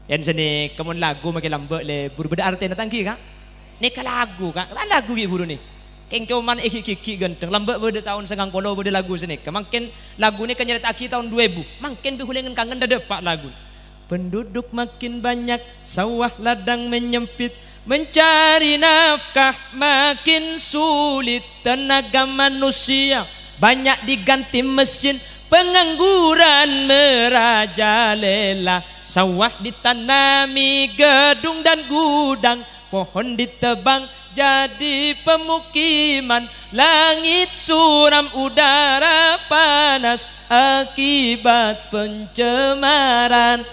Yang sini kemun lagu makin lambat le buru beda arti natang ki kak. Ni ka lagu kak, kan lagu ki buru ni. Keng cuman iki ganteng lambat beda tahun 90 beda lagu sini. Makin lagu ni kan nyerita aki tahun 2000. Makin bihulengan kangen dah depak lagu. Penduduk makin banyak, sawah ladang menyempit, mencari nafkah makin sulit, tenaga manusia banyak diganti mesin, pengangguran merajalela, sawah ditanami gedung dan gudang, pohon ditebang jadi pemukiman, langit suram udara panas akibat pencemaran.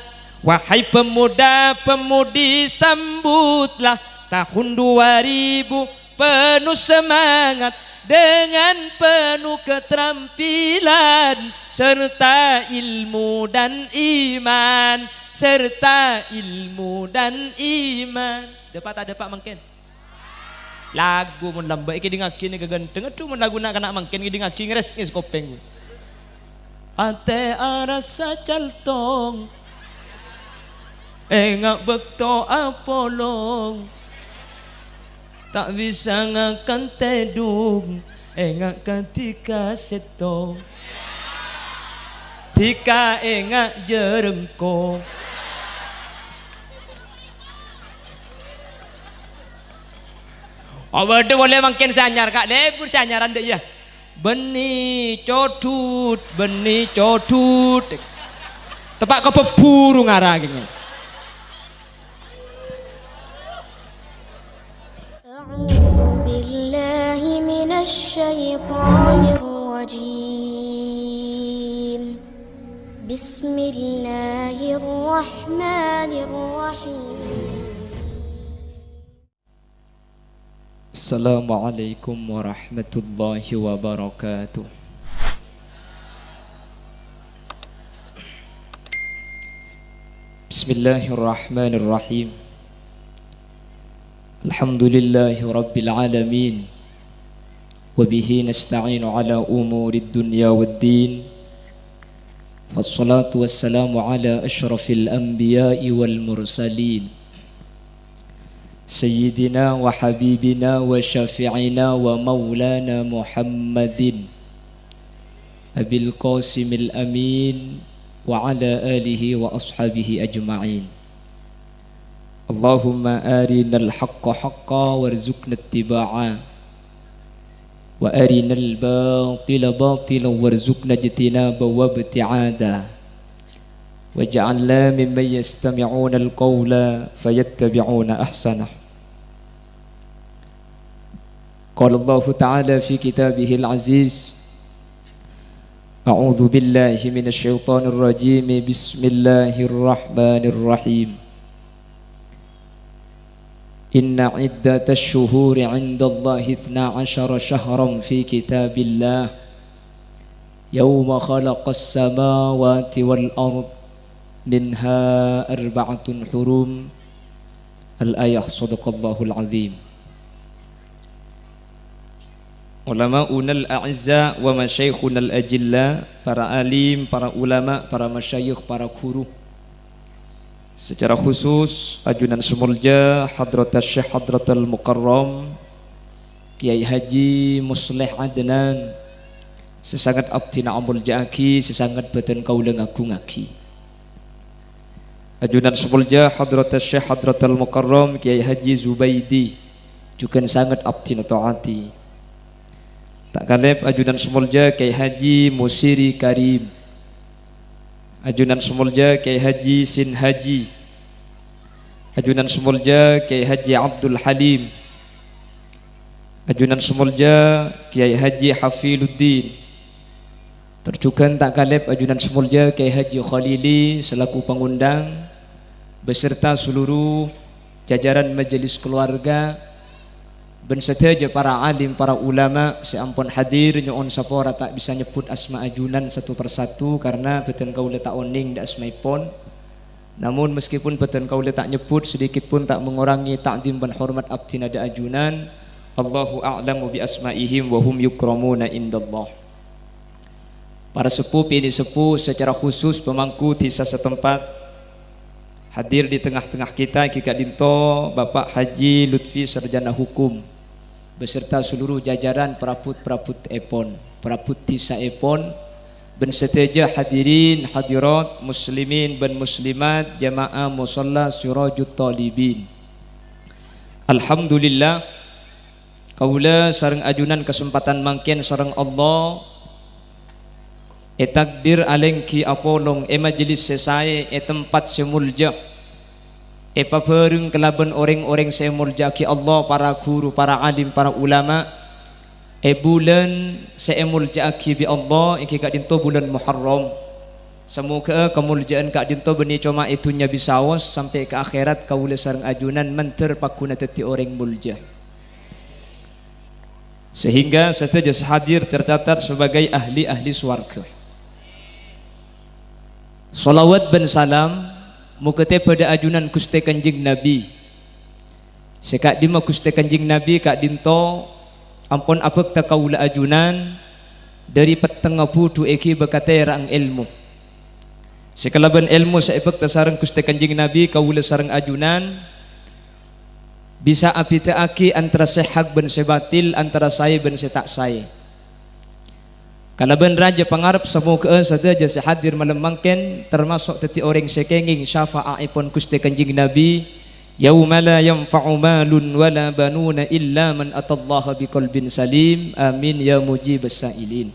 Wahai pemuda-pemudi, sambutlah tahun 2000 penuh semangat dengan penuh keterampilan serta ilmu dan iman, serta ilmu dan iman. Dapat tak dapat mungkin? Lagu mun lambat iki dingaki ni kegenteng tu mun lagu nak kena mungkin dingaki ngres ngis kopeng. Ate arasa caltong engak bekto apolong, tak bisa ngakan tedung engak ketika setong, tika engak jerengkong. Oh betul boleh makin sanyar kak, lebur sanyaran deh ya. Benih codut, tepak ke peburu ngarah gini. Billahi minasyaitonir rajim. Bismillahirrahmanirrahim. Assalamualaikum warahmatullahi wabarakatuh. Bismillahirrahmanirrahim. Alhamdulillahi rabbil alamin. Wabihi nasta'inu ala umurid dunya waddin. Wassalatu wassalamu ala ashrafil anbiya'i wal mursalin, Sayyidina wa habibina wa syafi'ina wa maulana Muhammadin Abil Qasimil Amin wa ala alihi wa ashabihi ajma'in. Allahumma arinal haqqa haqqa warzuqna ittiba'a wa arinal batila batila warzuqna ijtinaba wa ibti'ada waj'alna mimman yastami'una al-qawla fayattabi'una ahsanah. Qala Allah Ta'ala fi kitabih al-aziz, A'udzu billahi minasy syaithanir rajim. Bismillahirrahmanirrahim. Inna iddatash syuhuri 'indallahi 12 syahran fi kitabillah yawma khalaqas samawati wal ard minha arba'atun hurum. Al-ayah. Sadaqallahul azim. Ulama'unal a'izza wa masyaikhunal ajilla, para alim, para ulama, para masyayikh, para guru. Secara khusus ajunan Sumulja Hadratas Syekh Hadratul Mukarram Kiai Haji Musleh Adnan, sesangat abdina amul jaki, sesangat beten kaula ngagungaki. Ajunan Sumulja Hadratas Syekh Hadratul Mukarram Kiai Haji Zubaidi, juga sangat abdina taati. Tak kalep ajunan Sumulja Kiai Haji Musiri Karim, ajunan Sumulja Kiai Haji Sin Haji, ajunan Sumulja Kiai Haji Abdul Halim, ajunan Sumulja Kiai Haji Hafiluddin. Terjukan tak kalep ajunan Sumulja Kiai Haji Khalili selaku pengundang beserta seluruh jajaran majelis keluarga ben sedaja para alim, para ulama seampun hadir. Nyoon sapora tak bisa nyebut asma ajunan satu persatu karena beten kaula tak oning da asmaipun. Namun meskipun beten kaula tak nyebut, sedikit pun tak mengurangi ta'zim dan hormat abdina da ajunan. Allahu a'lamu bi asma'ihim wa hum yukramuna indallah. Para sepuh ini sepuh, secara khusus pemangku desa setempat, Hadir di tengah-tengah kita Kika Dinto Bapak Haji Lutfi Sarjana Hukum beserta seluruh jajaran peraput-peraput Epon, peraput Tisa Epon, ben seteja hadirin hadirat muslimin ben muslimat jamaah musalla Sirajut Talibin. Alhamdulillah kaula sareng ajunan kesempatan mangken sareng Allah takdir alengki apolong majelis sesae tempat semulja pabareng kelaban orang-orang semulja ki Allah, para guru, para alim, para ulama bulan semulja ki bi Allah iki Kak Dinto bulan Muharram. Semoga kemuliaan Kak Dinto benih cuma itunya bisawas sampai ke akhirat kaula sareng ajunan menter pakuna teti orang mulja, sehingga seteja hadir tercatat sebagai ahli-ahli swarga. Salawat ben salam mukete pada ajunan Gusti Kanjeng Nabi. Sekak dima Gusti Kanjeng Nabi Kak Dinto ampun abek ta kaula ajunan dari petengah putu eki bekate rang ilmu. Sekalaban ilmu saibek ta sareng Gusti Kanjeng Nabi kaula sareng ajunan bisa apita aki antara sehak ben sebatil, antara saya ben setak saya. Kalaban raja pangarap semoga saja sehadir malam mangken termasuk teti orang sekenging syafa'aipun Gusti Kanjeng Nabi yauma la yanfa'u malun wala banuna illa man atallaha biqalbin salim, amin ya mujibas sailin.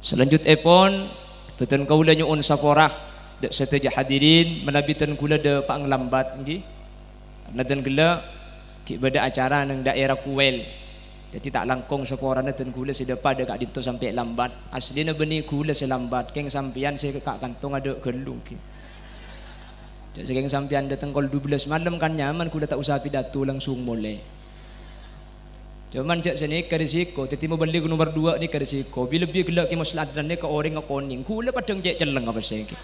Selanjutnya pun betul kaula nyuun saporah dak seteja hadirin menabitan kula de panglambat nggih. Nadan gela ki bada acara nang daerah Kuel. Jadi tak langkong seporana ten kula sedepa de Kak Dinto sampai lambat. Aslina benih kula selambat keng sampian saya kak kantong ada gelung ki. Cak sekeng sampian datang kol 12 malam kan nyaman kula tak usah pidato langsung mulai. Cuman cak sini ke risiko teti mau beli nomor 2 ni ke risiko. Bila lebih gelak ki masladan ni ke orang ngakoning kula padang cek celeng apa saya ki.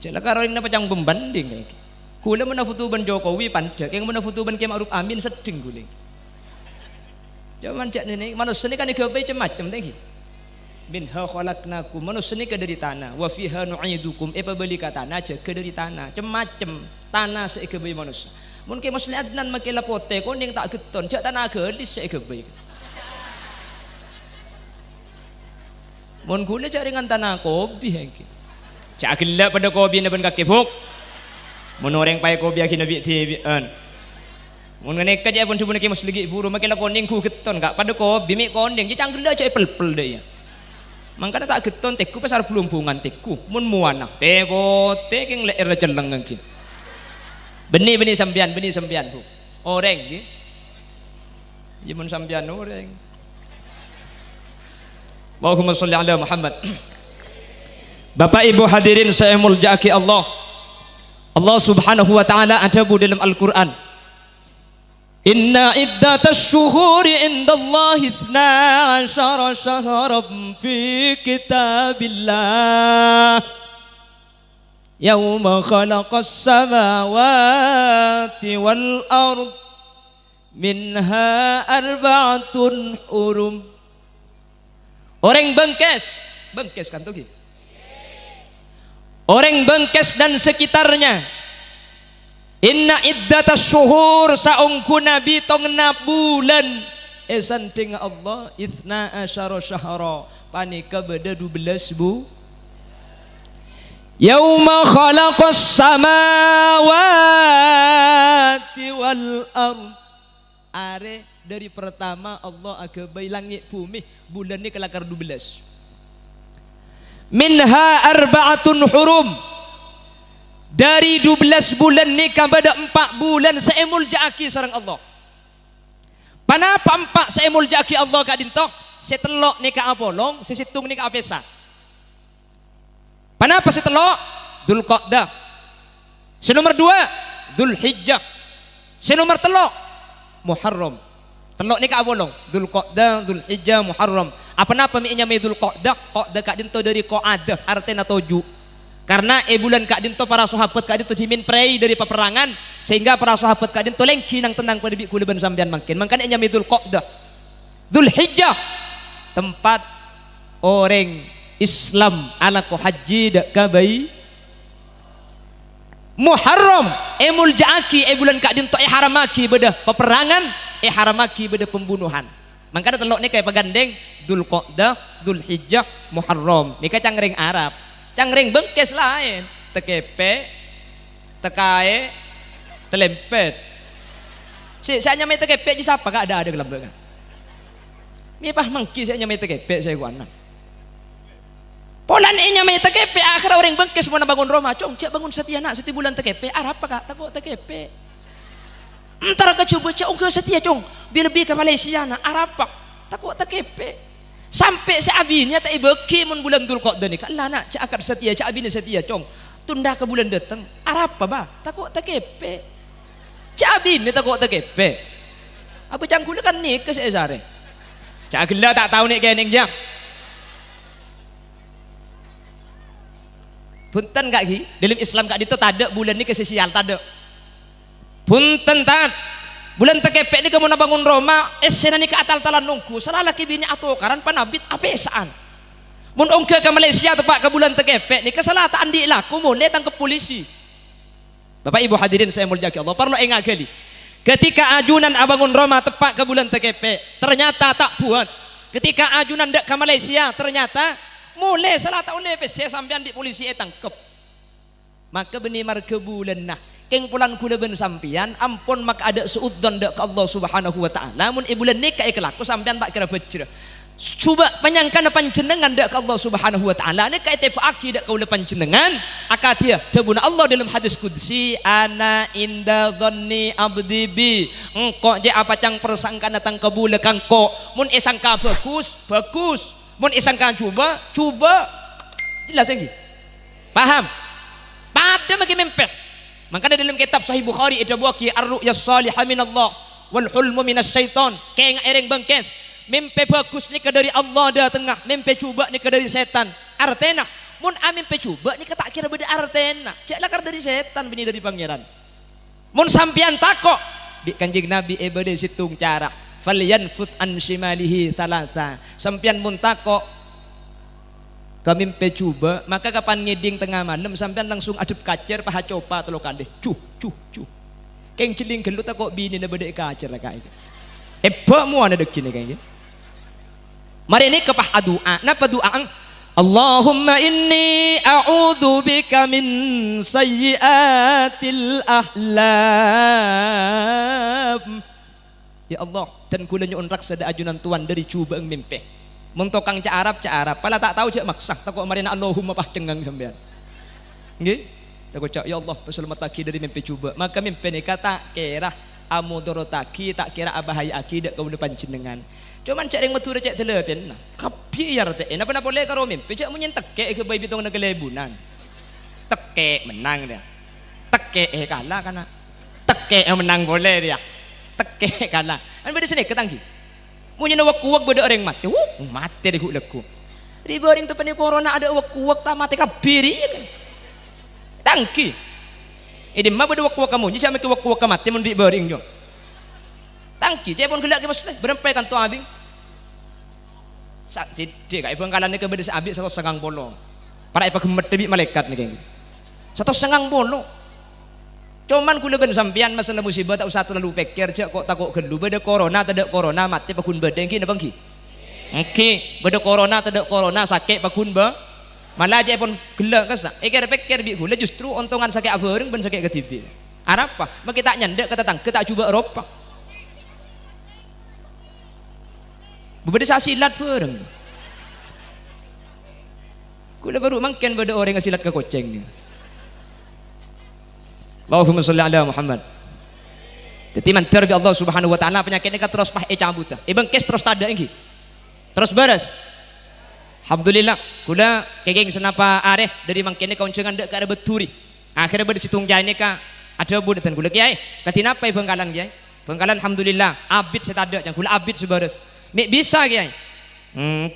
Cak lah karo ing pacang pembanding ki. Kula menafutuban Jokowi pandek, yang menafutuban Kiai Ma'ruf Amin sedeng kula. Jaman cak nenek manusia ni kan digawe macam-macam tadi. Minha khalaqnakum, manusia ni ke dari tanah, wa fiha nu'idukum, beli ka tanah aja ke dari tanah, macam tanah seike bayi manusia. Mun ke musli adnan makila pote kon yang tak geton, cak tanah gelis seike bayi. Mun kula cak ringan tanah kopi iki. Cak gelak pada kopi na ben kakebok. Menoreng pai ko biya kinabi tibian. Mun ngene ka pun cuma ke musligi buru makela koning ku geton kak pada ko bimi koning je canggel aja pel-pel de ya. Mangkana tak geton teku pasar pelumpungan teku mun muana teko tekeng leer celeng ngki. Benih sampian bu. Oreng nggih. Ya mun sampian oreng. Allahumma sholli ala Muhammad. Bapak Ibu hadirin saya muljaki Allah. Allah subhanahu wa ta'ala adabu dalam Al-Quran, inna iddatash syuhuri indallahi 12 syahran fi kitabillah yawma khalaqas samawati wal ard minha arba'atun hurum. Orang bengkes kan tuh gitu. Orang Bengkes dan sekitarnya. Inna iddatas syuhur saungku nabi tongna bulan esan ting Allah 12 syahra panika beda 12 bu. Yauma khalaqas samawati wal ard. Are dari pertama Allah agabai langit bumi bulan ni kelakar 12. Minha arba'atun hurum, dari 12 bulan ni kepada 4 bulan seemul jaki sareng Allah. Panapa 4 seemul jaki Allah Kak Dinto? Setelok ni ka apolong, sesitung ni ka apesa. Panapa setelok? Dzulqa'dah. Senomor 2 Dzulhijjah. Senomor 3 Muharram. Telok ni ka apolong, Dzulqa'dah, Dzulhijjah, Muharram. Apa napa mi'nya Dzul Qa'dah? Qa'dah Kak Dinto dari Qa'adah artinya toju. Karena bulan Kak Dinto para sahabat Kak Dinto dimin prei dari peperangan sehingga para sahabat Kak Dinto lengki nang tendang pada kula ben sampean mangkin. Mangkane nya Dzul Qa'dah. Dzulhijjah tempat orang Islam ala ko haji dak kabai Muharram emul jaaki bulan kak dinto haramaki beda peperangan haramaki beda pembunuhan. Makanya telok ni kayak pegandeng Dzulqa'dah, Dzulhijjah, Muharram. Ni kayak cangring Arab. Cangring bengkes lain. Tekepe, tekae, telempet. Saya nyamai tekepe je siapa kak ada gelambek kan. Ni pah mangki saya nyamai tekepe saya gua anak. Polan ini nyamai tekepe akhir orang bengkes mau bangun rumah. Cong, cak bangun setia nak setiap bulan tekepe. Arab apa kak? Takut tekepe. Entar ke coba cak ke setia cong. Lebih ke Malaysia nak Arab pak. Takut tekepe. Sampai si abinya tak ibeki mun bulan Dzulqa'dah ni. Kalau nak cak akar setia, cak abinya setia cong. Tunda ke bulan datang. Arab apa bah? Takut tekepe. Cak abinya takut tekepe. Apa cangkul kan ni ke seezare. Cak gila tak tahu ni kening dia. Punten kak ki, dalam Islam kak itu tak ada bulan ni kesesial tak ada. Punten tat, bulan tekepek ni kamu nak bangun Roma, esena ni ke atal-talan nungku, salah laki bini atau karan panabit apesaan. Mun ongke ke Malaysia tepat ke bulan tekepek ni kesalah tak andi laku mulai tangkap polisi. Bapak Ibu hadirin saya mulia Allah, perlu ingat kali. Ketika ajunan abangun Roma tepat ke bulan tekepek, ternyata tak buat. Ketika ajunan dek ke Malaysia, ternyata mulai salah tak oleh PC sampean di polisi tangkep. Maka benih marke bulan nah keng pulan kula ben sampean ampun maka ada suudzon dak ke Allah Subhanahu wa taala mun bulan ni kae kelaku sampean tak kira becre. Coba penyangkan panjenengan dak ke Allah Subhanahu wa taala ni kae tepaki dak kaula panjenengan akatia jabuna Allah dalam hadis qudsi ana inda dhanni abdi bi engko je apa cang persangka datang ke bulan kangko mun sangka bagus mun isangkan coba jelas lagi paham pada makin mempeh. Makanya dalam kitab Sahih Bukhari itu buaki ar-ru'yas salihah minallah wal hulmu minasyaiton kayak ereng bengkes mimpi bagus ni ke dari Allah dah tengah mimpi coba ni ke dari setan artena mun mimpi coba ni ke tak kira beda artena caklah kar dari setan bini dari pangeran mun sampian takok di kanjeng Nabi bade situng cara falyanfuth an shimalihi thalatha sampian muntako kami pecuba maka kapan ngeding tengah malam sampian langsung adep kacer paha copa telo kali cuh keng celing gelut takok bini na bedek kacer kae eba mu ana dek kini kae mari ini kepah doa napa doa Allahumma inni a'udzu bika min sayyiatil ahlam. Ya Allah, dan kula nyuun raksa da ajunan tuan dari cuba eng mimpi. Mentokang Arab, pala tak tahu cak maksah takut marina Allahumma pah cengang sampean. Nggih? Takut cak ya Allah peselamataki dari mimpi cuba. Maka mimpi ni kata kira amudorotaki tak kira abahaya akidah kau depan jenengan. Cuman cak yang metu cak telepen. Kapi ya rete. Napa boleh karo mimpi cak munyen teke ke bayi bitong nagalebunan. Teke menang dia. Teke kalah kana. Teke menang boleh dia. Teke kalah. Kan beda sini ketanggi. Munyen wak-wak beda orang mati. Mati deh leku. Di boring tu pani corona ada wak-wak tak mati kabiri. Tangki. Ini mah beda wak-wak kamu. Jadi sampai wak-wak mati mun di boring jo. Tangki. Jadi pun gelak ke maksudnya berempai kan tu abing. Sak jadi kai bangkalan ni ke beda sabik 150 bolong. Para ipa gemet debi malaikat ni kayak. 150 bolong. Cuman kula ben sampean masalah musibah tak usah terlalu pikir cak kok takut gelu beda corona tidak corona mati pakun bedeng ki napa ki? Okey, beda corona tidak corona sakit pakun ba. Malah je pun gelak kasa. Ikir pikir bi kula justru ontongan sakit abareng ben sakit ketibi. Arab apa? Mak kita nyandek kata tang kita cuba Eropa. Berbeda silat bareng. Kula baru mangken beda orang yang silat ke koceng ni. Allahumma salli ala Muhammad. Jadi mantar bi Allah Subhanahu wa taala penyakit ni ka terus pah cabut. Bengkes terus tada engki. Terus beres. Alhamdulillah kula kegeng senapa areh dari mangkene kauncengan dek ka beturi. Akhirnya ber situng jai ni ka ada budak dan kula kiai. Katina apa Bangkalan kiai? Bangkalan alhamdulillah abid setada jang kula abid seberes. Mik bisa kiai.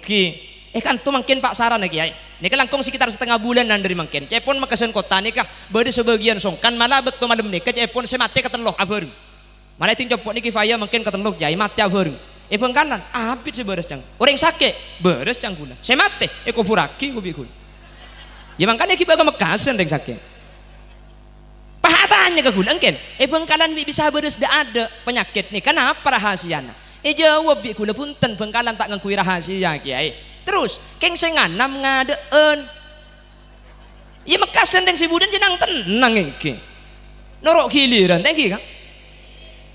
Ki. Kan tu mungkin Pak Saran lagi kiai. Ni langkung sekitar setengah bulanan dari mungkin. Cepon makasen kota ni kah berde sebagian songkan malah betul malam ni cepon semate ketelok abareng. Malah ting copot ni kifaya mungkin ketelok jai mati abareng. Bangkalan abid seberes jang. Orang sakit beres jang kula. Semate furaki ku bikul. Ya mangkane ki baga mekasen ring sakit. tanya ke gula engken Bengkalan bisa beres dah ada penyakit nih kenapa rahasiana jawab bi gula punten Bengkalan tak ngakui rahasia kiai terus keng senganam ngadeen ya mekasen dan si budan jenang tenang engke norok giliran tengki kan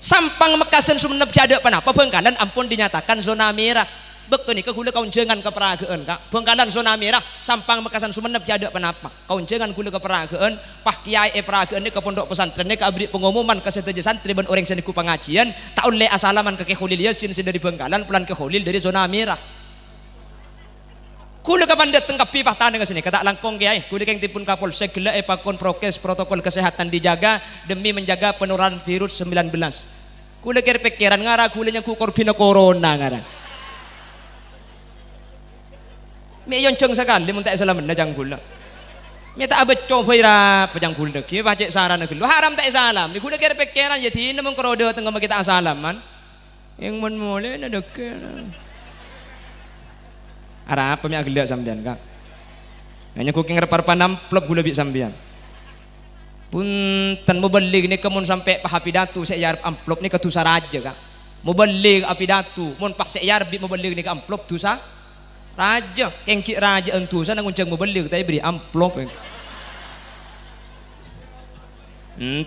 sampang mekasen sumenep jada panapa Bengkalan ampun dinyatakan zona merah betul nih kegula kau jangan keperagaan kak Bengkalan zona merah sampang mekasan sumenep jada panapa kau jangan gula keperagaan pah kiai peragaan ini ke pondok pesantren ini ke abdi pengumuman ke seteja santri ben orang seniku pengajian tahun le asalaman ke Kholil Yasin dari Bengkalan pulang ke Kholil dari zona merah kula kapan datang ke pipah tanah ke sini kata langkong kiai kula keng tipun kapolsek gela pakon prokes protokol kesehatan dijaga demi menjaga penularan virus 19 kula kira pikiran ngara kula yang ku korbina corona ngara mi yonceng sekali mun tak salam na jang kula mi tak abet coba ira pajang kula ki baca saran kula haram tak salam ni kula kira pikiran ya tin mun krodo tengah kita salaman yang mun mole na dekke ara apa mi agila sampean kak hanya kuking repar-repar amplop gula bi sampean punten mau beli ni kemun sampai pahapidatu saya yarap amplop ni ketusa raja kak mau beli apidatu mun pak saya yarap mau beli ni ke amplop tusa raja kengki raja entusa nang uncang mau beli kita beri amplop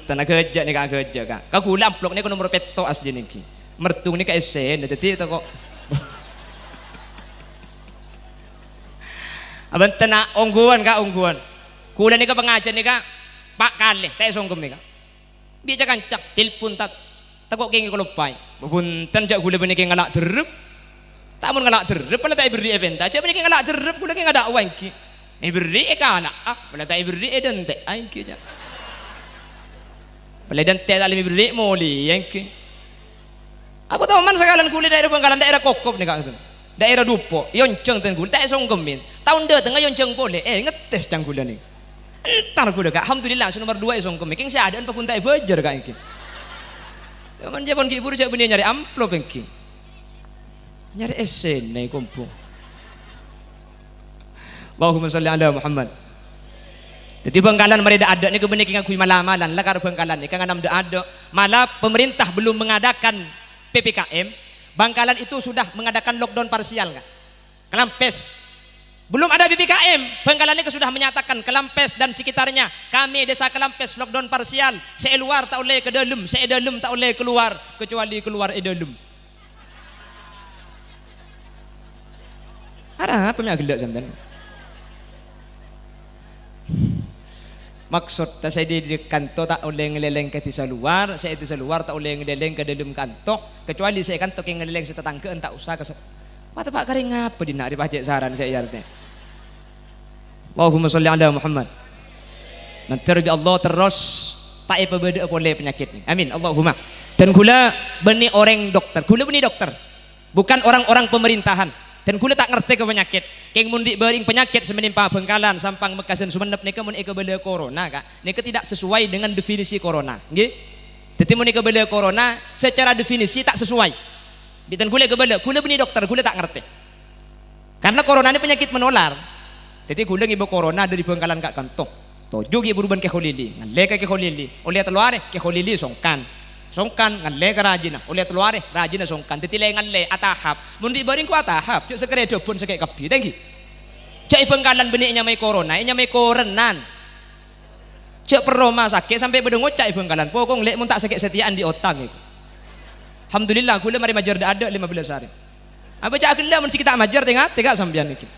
tanah kerja ni kak kerja kak kak gula amplop ni ko nomor peto asli ni ki mertung ni ka esen jadi itu kok aban tena ongguan kak ongguan kula ni ka pengajian ni kak pak kali tak songkem ni kak biar kancak telepon tak takut kengi kolopay punten jak gula benih kengalak derep tak mun ngalak derep pala tak beri event tak benih kengalak derep gula kenga dak wanki beri kana pala tak beri dente ai ki ja pala dente tak beri moli yang ki apa tahu man sekalan kula daerah Bengkalan daerah kokop ni kak daerah Dupo yonceng ten gula tak songkemin tahun dia tengah yonceng boleh ngetes jang gula ni entar gula kak alhamdulillah nomor 2 songkem king saya ada pun tak bejer kak iki man jabon ki buru jak benih nyari amplop ki nyari esen nih kumpul Allahumma sholli ala Muhammad jadi Bengkalan mereka ada ni kebenih king aku malamalan lah karo Bengkalan ni kang anam ada malah pemerintah belum mengadakan PPKM Bengkalan itu sudah mengadakan lockdown parsial kak Kelampes belum ada PPKM Bengkalan ini sudah menyatakan Kelampes dan sekitarnya kami desa Kelampes lockdown parsial seluar tak boleh ke dalam dalam tak boleh keluar kecuali keluar dalam ada apa yang gelak sampean maksud saya di kantor tak boleh ngeleleng ke tisa luar saya tisa luar tak boleh ngeleleng ke dalam kantor kecuali saya kantor yang ngeleleng setetangga tak usah ke mata pak kering apa di nak dipajak saran saya artinya Allahumma sholli ala Muhammad nanti Allah terus tak apa beda boleh penyakit ni amin Allahumma dan gula benih orang dokter gula benih dokter bukan orang-orang pemerintahan dan gula tak ngerti ke penyakit keng mundi bering penyakit semenimpa Bengkalan sampang Mekasen Sumenep nika mun eka bela corona kak nika tidak sesuai dengan definisi corona nggih dadi mun eka bela corona secara definisi tak sesuai bitan gula benih dokter gula tak ngerti karena corona ini penyakit menular jadi gula ibu corona dari Bengkalan kak kantong tojo ibu ruban ke Kholili ngalle ke Kholili oleh teluare ke Kholili songkan ngalle ke rajina oleh teluare rajina songkan titilai ngalle atahap mundi baring ku atahap cuk sekredo pun sekek kapi thank you cuk Bengkalan benihnya mai corona nya mai korenan cuk peroma sakit sampai bedeng ngocak Bengkalan pokok lek mun tak sekek setiaan di otang iku alhamdulillah kula mari majar ada 15 hari apa cak gila mun sikit tak majar tengah sampean iki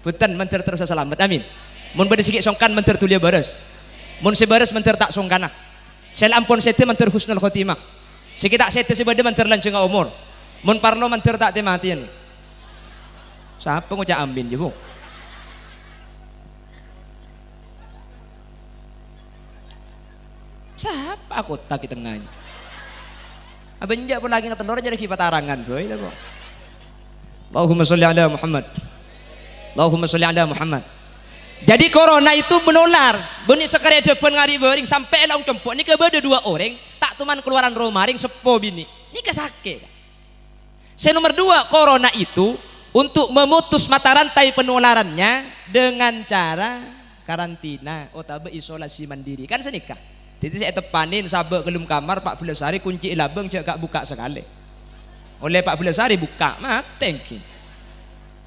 putan menter terus selamat amin mun bade sikit songkan menter tulia bares mun sebares menter tak songkanah sel ampun sete menter husnul khotimah sikit tak sete sebade menter lanceng umur mun parlo menter tak tematian siapa ngucap amin je bu siapa aku tak di tengahnya abenja pun lagi ngetelur jadi kipat arangan bro itu kok Allahumma sholli ala Muhammad Allahumma sholli ala Muhammad jadi corona itu menular benih sekali depan ngari bering sampai laung cempok ini kebeda 2 orang tak tuman keluaran romaring sepo bini ini kesake nomor 2 corona itu untuk memutus mata rantai penularannya dengan cara karantina otabe isolasi mandiri kan senikah Jadi saya tepanin sabak kelum kamar 14 hari kunci labeng cek gak buka sekali. Oleh 14 hari buka, thank you.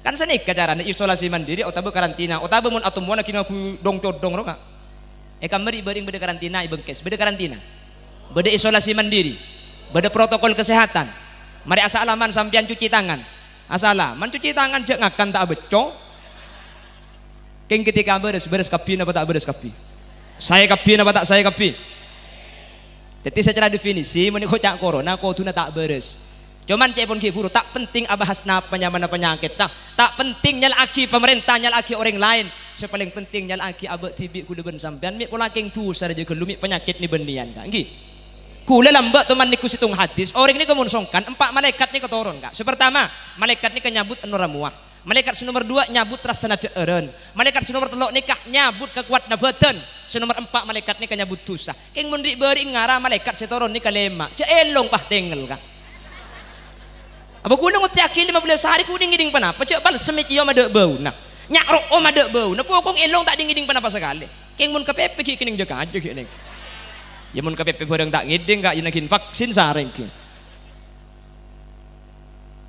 Kan senik caranya isolasi mandiri otabe karantina. Otabe mun atom wana kina ku dong codong ro ka. Kamari bering beda karantina ibengkes, beda karantina. Beda isolasi mandiri. Beda protokol kesehatan. Mari asalaman sampean cuci tangan. Asalaman cuci tangan cek ngakan tak beco. Keng ketika beres kapi apa tak beres kapi. Saya kapi apa tak saya kapi. Jadi secara definisi menikah cak corona kau tu tak beres. Cuman cek pun guru tak penting abahas penyamana penyakit. Tak penting nyal aki pemerintah nyal aki orang lain. Sepaling penting nyal aki abah tibik kuda ben sampean. Mik pola keng tu saja kelumik penyakit ni bendian kan. Gi. Kula lambat teman niku situng hadis. Orang ini kemun songkan 4 malaikat ni keturun kak. Sepertama malaikat ni kenyabut anuramuah. Malaikat nomor 2 nyabut rasana deeren. Malaikat nomor 3 nikah nyabut kekuat nabatan. Nomor 4 malaikat nikah nyabut dosa. Keng mundri beri ngara malaikat setoron nikah lema. Ce elong pah tengel ka. Apa kuno nguti akil 15 hari ku ding-ding panapa. Ce bal semiki yo madek bau nah. Nyak ro o madek bau. Nah pokong elong tak ding-ding panapa sekali. Keng mun kepepe ki kening jaga aja ki ning. Ya mun kepepe bareng tak ngiding kak yenakin vaksin sareng ki.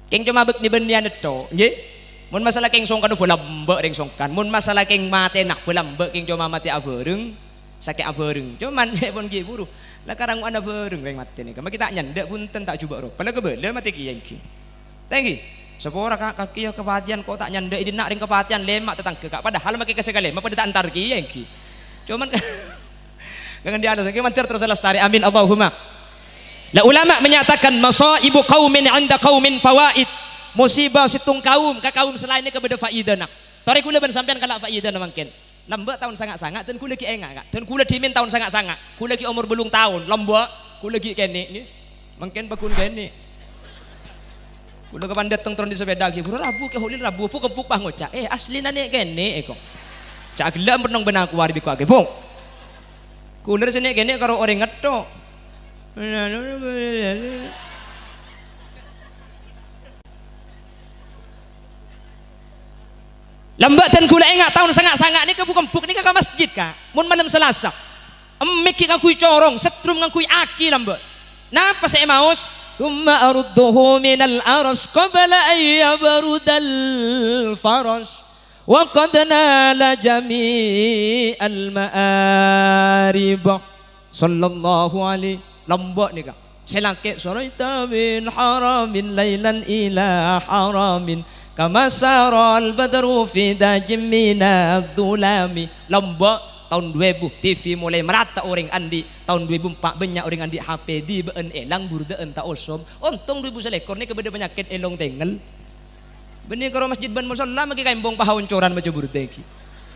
Keng cuma bek ni bendian eto, nggih. Mun masalah keng songkan bola mbek ring songkan. Mun masalah keng mate nak bola mbek keng cuma mati abereng, sakit abereng. Cuman pun ki buru. Lah karang ana bereng ring mati ni. Kama kita nyandek punten tak coba ro. Padahal kebele mati ki yang ki. Tengki. Sepora kaki ya kepatian kok tak nyandek ini nak ring kepatian lemak tetangga kak. Padahal make kesegale, apa dak antar ki yang ki. Cuman jangan dialas ki mantir terus lestari. Amin Allahumma. Lah ulama menyatakan masaibu qaumin 'inda qaumin fawaid. Musibah situng kaum ka kaum selain ini kebeda faidana. Tore kula ben sampean kalak faidana mangken. Lembek tahun sangat-sangat dan kula ki engak kak. Dan kula dimin tahun sangat-sangat. Kula ki umur belum tahun lembek kula ki kene nggih. Mangken bakun kene. Kula kapan dateng turun di sepeda ki. Buru rabu ke holil rabu pu kepuk pah ngocak. Aslina nek kene kok. Cak gelam penong ben aku wari biku ake. Bung. Kula sene kene karo orang ngetok. Lambat dan kula ingat tahun sangat-sangat ni kebuk-kebuk ni ke masjid ka. Mun malam Selasa. Emik ki ngakui corong, setrum ngakui aki lambat. Napa saya maus? Summa arudduhu minal aras qabla an yabrudal faras. Wa qad nala jami'al ma'arib. Sallallahu alaihi lambat ni ka. Selakit saraita min haramin lailan ila haramin. Kama saral badru fi dajim minadh dhulami. Lembak tahun 2000 TV mulai merata orang andi. Tahun 2004 banyak orang andi HP di beun elang burdaan tak osom. Untung 2000 selekor ni kebeda penyakit elong tengel. Benih karo masjid ban musalla maki kaimbong pahawon coran baca burdeki.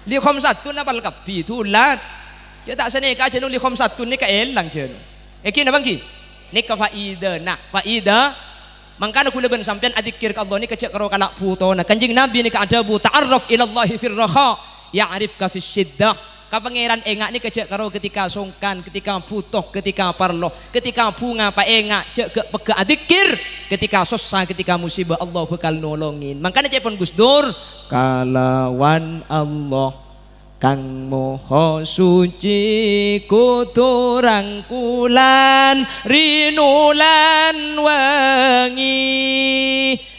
Li khom satu napal kapi tulat. Cek tak sene ka jenung li khom satu ni ka elang jenung. Eki na bangki. Ni ka faida nah faida. Mangkana kula ben sampean adzikir ka Allah ni kecek karo kalak putona. Kanjing Nabi ni ka adabu ta'arraf ila Allah fir raha ya'rifka fis syiddah. Ka pangeran engak ni kecek karo ketika songkan, ketika putoh, ketika parloh, ketika bunga pa engak cek ke pega adzikir, ketika susah, ketika musibah Allah bakal nolongin. Mangkana cek pun Gus Dur kalawan Allah Kang moho suci kutu rangkulan rinulan wangi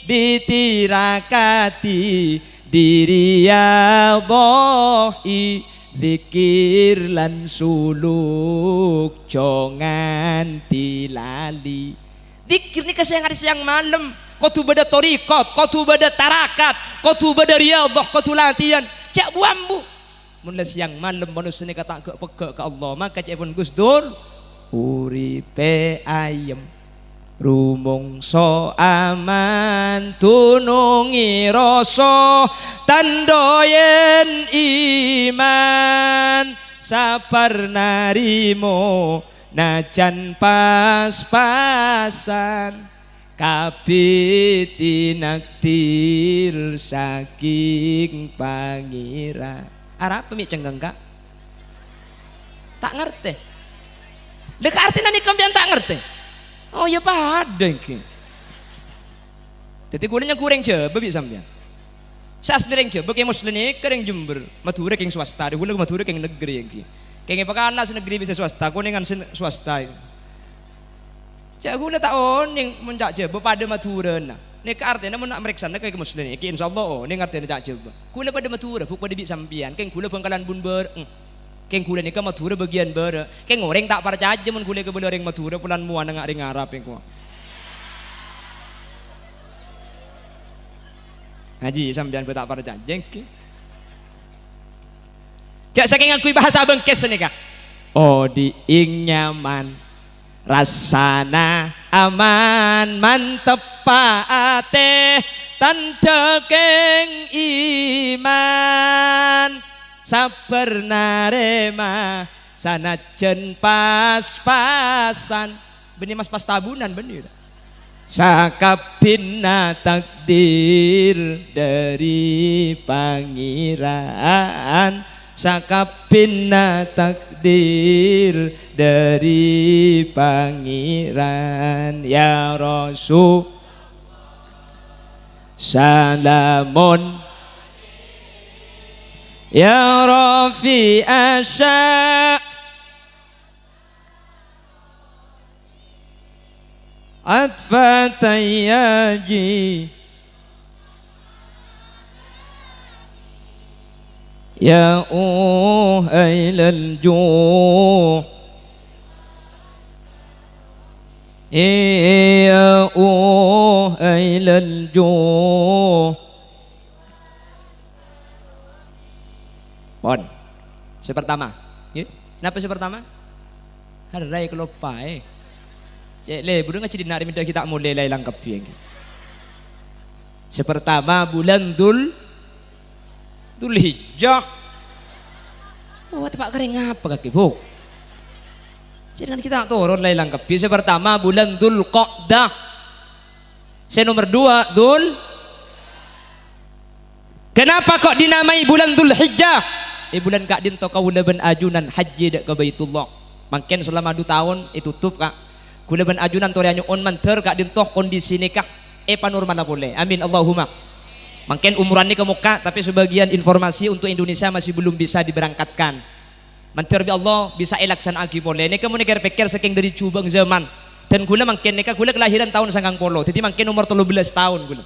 ditirakati diriyadhahi zikir lan suluk jongan tilali. Zikir ni kasih hari siang malam. Kau tu beda torikot, kau tu beda tarakat, kau tu beda riyadhah, kau tu latihan. Cak buambu. Mun siang malam manusia ni kata ke peka ke Allah maka cek pun Gus Dur uripe ayem rumongso aman tunungi rasa tandoyen iman sabar narimo najan pas-pasan kabeh naktir saking pangeran. Arab pemik cenggeng kak tak ngerti deka artinya ni kambian tak ngerti oh ya pada ki jadi gulanya kurang je bebi sambian saya sendiri je bagi muslim ni kering Jember Madura keng swasta di gula Madura keng negeri yang ki Kenge pakala sa negeri bisa swasta, kuningan swasta. Cak gula tak oning menjak je pada maturan. Ni ke artinya mun nak meriksa nak ke muslim ki insyaallah ni artinya cak je. Kula pada matura buk pada bi sampian, keng kula pangkalan bun ber. Keng kula ni ke matura bagian ber. Keng orang tak percaya mun kula ke belereng matura pulan muan ngak ring Arab engko. Haji sampean tak percaya jengki. Jak saking aku bahasa bengkes ni kak. Oh diing nyaman, rasana aman, mantep paate, tanda keng iman, sabar narema, sanajen pas-pasan. Benih mas pas tabunan benih. Sakabina takdir dari pangeran. Sakabina takdir dari pangeran ya Rasul salamun ya Rafi asya atfatayaji ya ailal juh ya ailal juh. Pon sepertama kenapa sepertama harai kelopai cek le budung ngacidi nari minta kita mulai lai langkap yang sepertama bulan Dzulhijjah. Oh, tempat kering apa kaki bu? Jangan kita turun lai langkap. Bisa pertama bulan Dzulqa'dah. Nomor 2 Kenapa kok dinamai bulan Dzulhijjah? Bulan kak din to kaula ben ajunan haji dak ke Baitullah. Mangken selama 2 tahun tutup kak. Kula ben ajunan to rianyo on manter kak din to kondisi nikah panormal boleh. Amin Allahumma. Mungkin umuran ini ke muka, tapi sebagian informasi untuk Indonesia masih belum bisa diberangkatkan. Mantir bi Allah bisa elaksan agi boleh. Ini kamu pikir saking dari cubang zaman. Dan gula mungkin nikah gula kelahiran tahun 90. Jadi mungkin umur 13 tahun gula.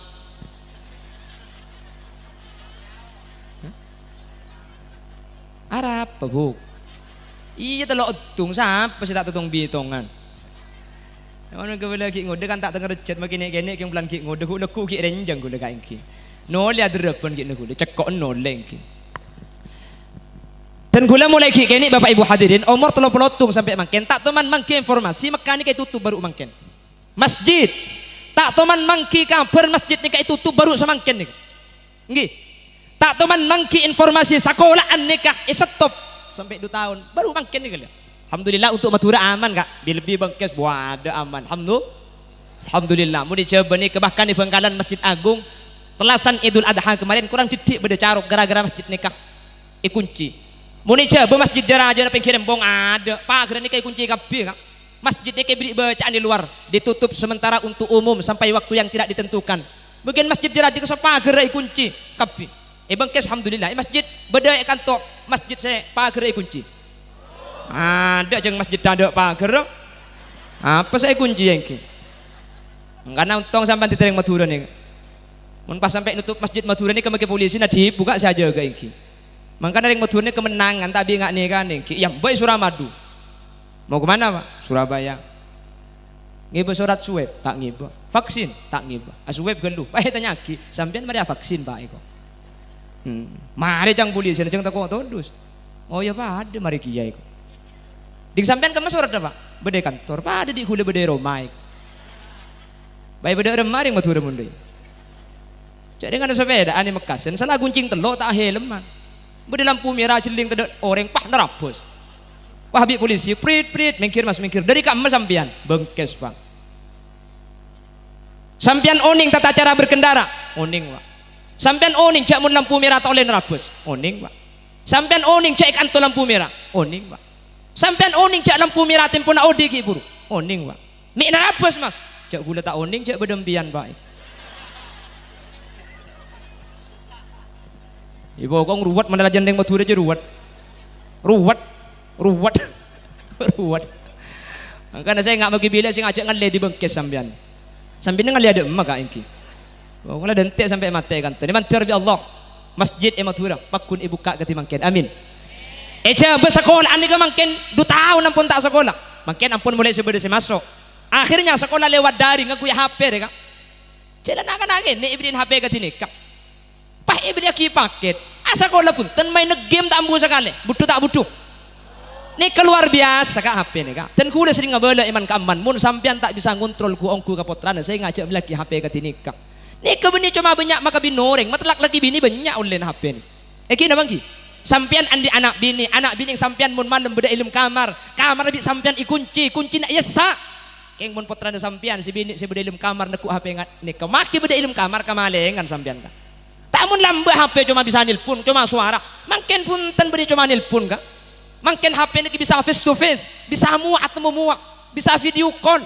Arab apa bu? Iya telok utung siapa sih tak tutung bitongan. Ono gula ki ngode kan tak denger chat makin kene yang bulan ki ngode gula ku ki renjang gula kain ki. Nol ya derapan gitu gula cekok nol lagi. Dan gula mulai kini bapak ibu hadirin umur telur pelotung sampai makin tak teman mangki informasi mekani kayak tutup baru makin masjid tak teman mangki kabar masjid ni kayak tutup baru semakin nih. Nggih. Tak teman mangki informasi sekolahan nikah stop sampai 2 tahun baru makin nih kali. Alhamdulillah untuk matura aman kak. Lebih bangkes ada aman. Alhamdulillah. Mau dicoba nih bahkan di Bangkalan Masjid Agung. Telasan Idul Adha kemarin kurang didik beda carok gara-gara masjid nikah kunci. Muni coba masjid jaraja na pinggiran bong ada. Pak geran nikah kunci kabeh kak. Masjid nikah beri bacaan di luar ditutup sementara untuk umum sampai waktu yang tidak ditentukan. Bagian masjid jaraja ke pagar kunci kabeh. Bangkes alhamdulillah masjid beda kantor masjid saya pagar kunci. Ada jeng masjid ada pagar. Apa saya kunci yang ki? Karena untung sampai ditereng Madura nih. Mun pas sampai nutup masjid Madura ini ke polisi nadib buka saja ke iki. Makanya yang Madura ini kemenangan tapi enggak nih kan iki. Yang baik Suramadu. Mau kemana pak? Surabaya. Ngiba surat swab tak ngiba. Vaksin tak ngiba. Swab geluh. Pak tanya ki, sampean mari vaksin pak iko. Mari jang polisi jang takut todus. Oh ya pak ada mari kiai iko. Dik sampean ke surat apa? Bede kantor. Pak ada di hule bede Roma. Baik bede remah yang Madura munde. Jadi kan ada sepeda ani Mekasen salah guncing telok tak helman. Bede lampu merah celing tedek orang pah nerabos. Wah habis polisi prit mengkir mas mengkir dari kamu sampian bengkes bang. Sampian oning tata cara berkendara oning pak. Sampian oning cak mun lampu merah tak oleh nerabos oning pak. Sampian oning cak kantor lampu merah oning pak. Sampian oning cak lampu merah tempo nak odi ki buru oning pak. Mik nerabos mas cak gula tak oning cak bedempian pak. Ibu kong ruwet mana jandeng Madura aja ruwet ruwet. Ruwet. Karena saya nggak bagi bila saya ngajak ngalih di bengkes sampean. Sampean ngalih ada emak kak ingki. Kalau dentek sampai mati kan. Tadi mantir bi Allah. Masjid ematura pakun ibu kak kati mangken. Amin. Eja bersekolah ani ka mangken 2 tahun ampun tak sekolah. Mangken ampun mulai sebeda masuk. Akhirnya sekolah lewat daring ngaku ya HP deh kak. Jalan akan ni ibrin HP kati nikah. Pah ibrin aki paket. Sekolah pun ten main game tak ambu sekali. Butuh tak butuh. Ini keluar biasa kak HP nih kak. Dan kuda sering ngabela iman keaman. Mun sampean tak bisa ngontrol ku ongku kapotrana. Saya ngajak lagi HP kati nikah. Nih kebeni cuma banyak maka binoreng. Matlak lagi bini banyak oleh HP ni. Kina bangki. Sampean andi anak bini yang sampean mun malam beda ilmu kamar bi sampean kunci nak yesa. Keng mun potrana sampean si bini si beda ilmu kamar neku HP ngat nikah. Maki beda ilmu kamar kamalengan sampean kak. Tak mun lambe HP cuma bisa nilpun cuma suara. Mangken pun ten beri cuma nilpun kak. Mangken HP ni bisa face to face, bisa muak atau muak, bisa video call.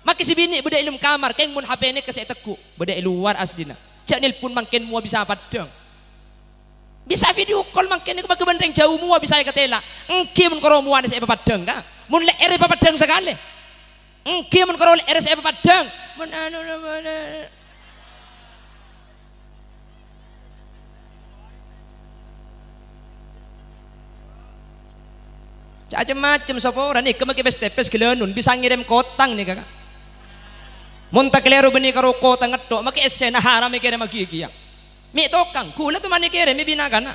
Maki si bini beda ilmu kamar, keng mun HP ni kasih teku, beda luar aslina. Cak nilpun mangken mua bisa padang. Bisa video call mangken ni kebagi benteng jauh mua bisa katela. Engki mun karo mua ni saya padang ka. Mun le ere padang sekali. Engki mun karo le ere saya padang. Mun anu macam-macam sapora nih kemaki tepes gelenun bisa ngirim kotang nih kakak. Monta kelero beni karo kota ngedok maki esena haram kirim maki kia. Mi tokang kula tuh mani kirim mi bina kana.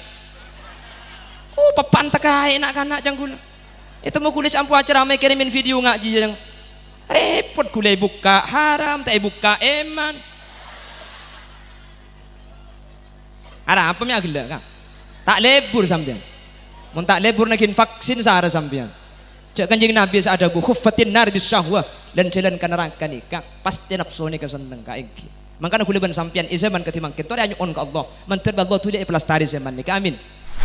Papan takai nak kana jang kula. Itu mau kulit campu acara me kirimin video ngaji jang. Repot kula buka haram tak buka eman. Ada apa mi agila kak? Tak lebur sampean. Mun tak lebur nakin vaksin sahara sampean. Cak kanjeng Nabi saada ku khuffatin nar bis syahwah dan jalan ka neraka nikah pasti nafsu ni kaseneng ka engki. Mangkana kuliban sampean izaman katimang kento anya on ka Allah. Mantar Allah tu dia pelastari zaman nikah amin.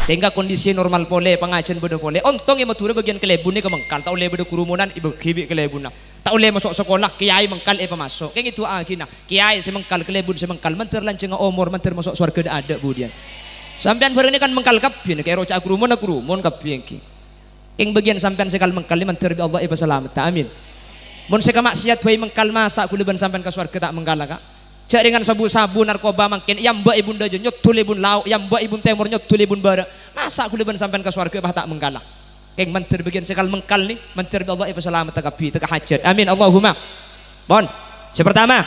Sehingga kondisi normal pole pengajian bodo pole ontong yang matura bagian kelebun ni kemengkal tak oleh bodo kerumunan ibu kibi kelebun tak oleh masuk sekolah kiai mengkal pemasuk kayak itu akina kiai semengkal kelebun semengkal mantar lanceng umur mantar masuk surga ada budian. Sampean bareng ini kan mengkal kapin kayak roca kurumun kapin ki. Yang bagian sampean sekal mengkal mantar bi Allah iba selamat amin. Mun seka maksiat wae mengkal masa kuliban sampean ka surga tak mengkal ka. Cak dengan sabu-sabu narkoba makin yang mbak ibun dajo nyotul ibun lauk yang mbak ibun temur nyotul ibun bara masa kuliban sampean ka surga bah tak mengkal. Keng mantar bagian sekal mengkal ni mantar bi Allah iba selamat tak kapi tak hajat amin Allahumma. Bon. Sepertama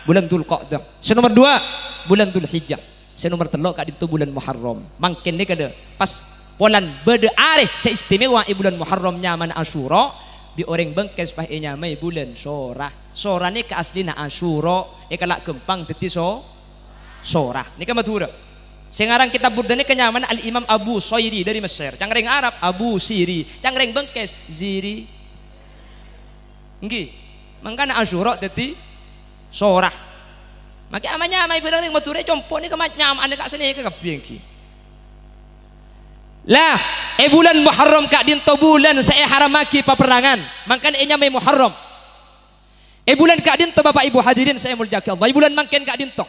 bulan Dzulqa'dah. Senomor 2 bulan Dzulhijjah. Senomor 3 kak itu bulan Muharram. Mangkin ni kada pas bulan berde areh seistimewa bulan Muharram nyaman Asyura bi orang bengkes pah nyamai bulan Sorah. Sorah ni ka aslina Asyura kalak gempang dadi Sorah. Ni ka matura. Sing aran kitab burda ni kenyaman Al Imam Abu Soiri dari Mesir. Cangreng Arab Abu Siri, cangreng bengkes Ziri. Nggih. Mangkana Asyura dadi Sorah. Maki amanya amai bilang yang mature compok ni kemat nyam anda kak sini ke kapiengki. Lah, bulan Muharram kak dinto bulan saya haramaki peperangan. Mangkan nyamai Muharram. Bulan kak dinto Bapak Ibu hadirin saya muljaki Allah. Bulan mangken kak dinto.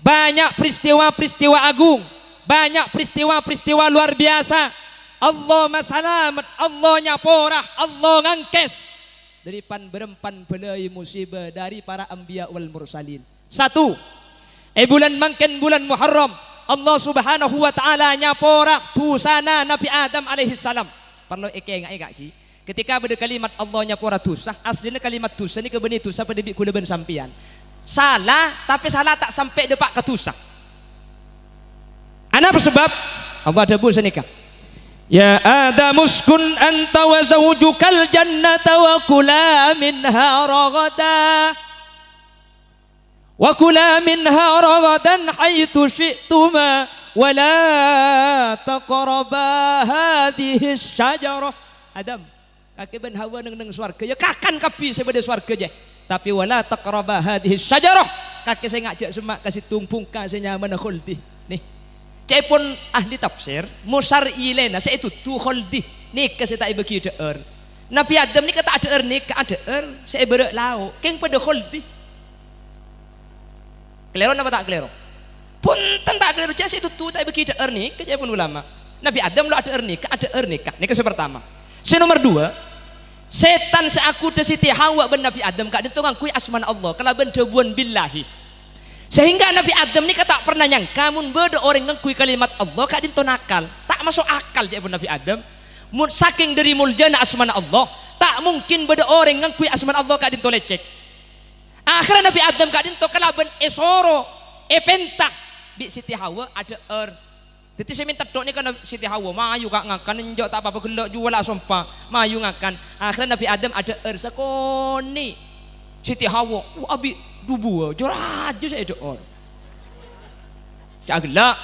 Banyak peristiwa-peristiwa agung, banyak peristiwa-peristiwa luar biasa. Allah masalamat, Allah nyaporah, Allah ngangkes daripan berempan belai musibah dari para anbiya wal mursalin. 1. Bulan mangken bulan Muharram Allah Subhanahu wa taala nyaporak tusana Nabi Adam alaihi salam. Perlu ki. Ketika beda kalimat Allah nyapora tusah, aslinya kalimat tusah ni kebeni tusah pada bi kula ben sampian. Salah tapi salah tak sampai depak ke tusah. Ana sebab Allah ada bu senika. Ya Adam uskun anta wa zawjukal jannata wa kula minha ragada. Wa kula minha ragadan haitsu syi'tuma wa la taqraba hadhihi syajarah. Adam, kaki ben hawa nang swarga ya kakan kapi sebeda swarga je. Tapi wala taqraba hadhihi syajarah. Kaki saya ngajak semak kasih tumpung kasih nyaman khuldi. Nih. Cai pun ahli tafsir, musar ilena saya itu tu khuldi. Nik kasih tak bagi deer. Nabi Adam ni kata ada nik ada saya berak lau. Keng pada khuldi. Kelero apa tak kelero? Punten tak ada jasa itu tu tak bagi ada ernik kerja pun ulama. Nabi Adam lo ada ernik, ada ernik. Ini yang pertama. Si nomor dua, setan seaku de Siti Hawa ben Nabi Adam kak dinto ngakui asman Allah kalaban debuan billahi. Sehingga Nabi Adam ni tak pernah nyangka mun beda orang ngakui kalimat Allah kak dinto nakal. Tak masuk akal je Nabi Adam. Mun saking dari muljana asman Allah, tak mungkin beda orang ngakui asman Allah kak dinto lecek. Akhirnya Nabi Adam kak dinto kalaban esoro, pentak bi Siti Hawa ada jadi saya minta dok ni kan Siti Hawa mayu kak ngakan njok tak apa-apa gelak jual lah sumpah mayu ngakan. Akhirnya Nabi Adam ada sekoni Siti Hawa abi dubu joraju saya dok cak gelak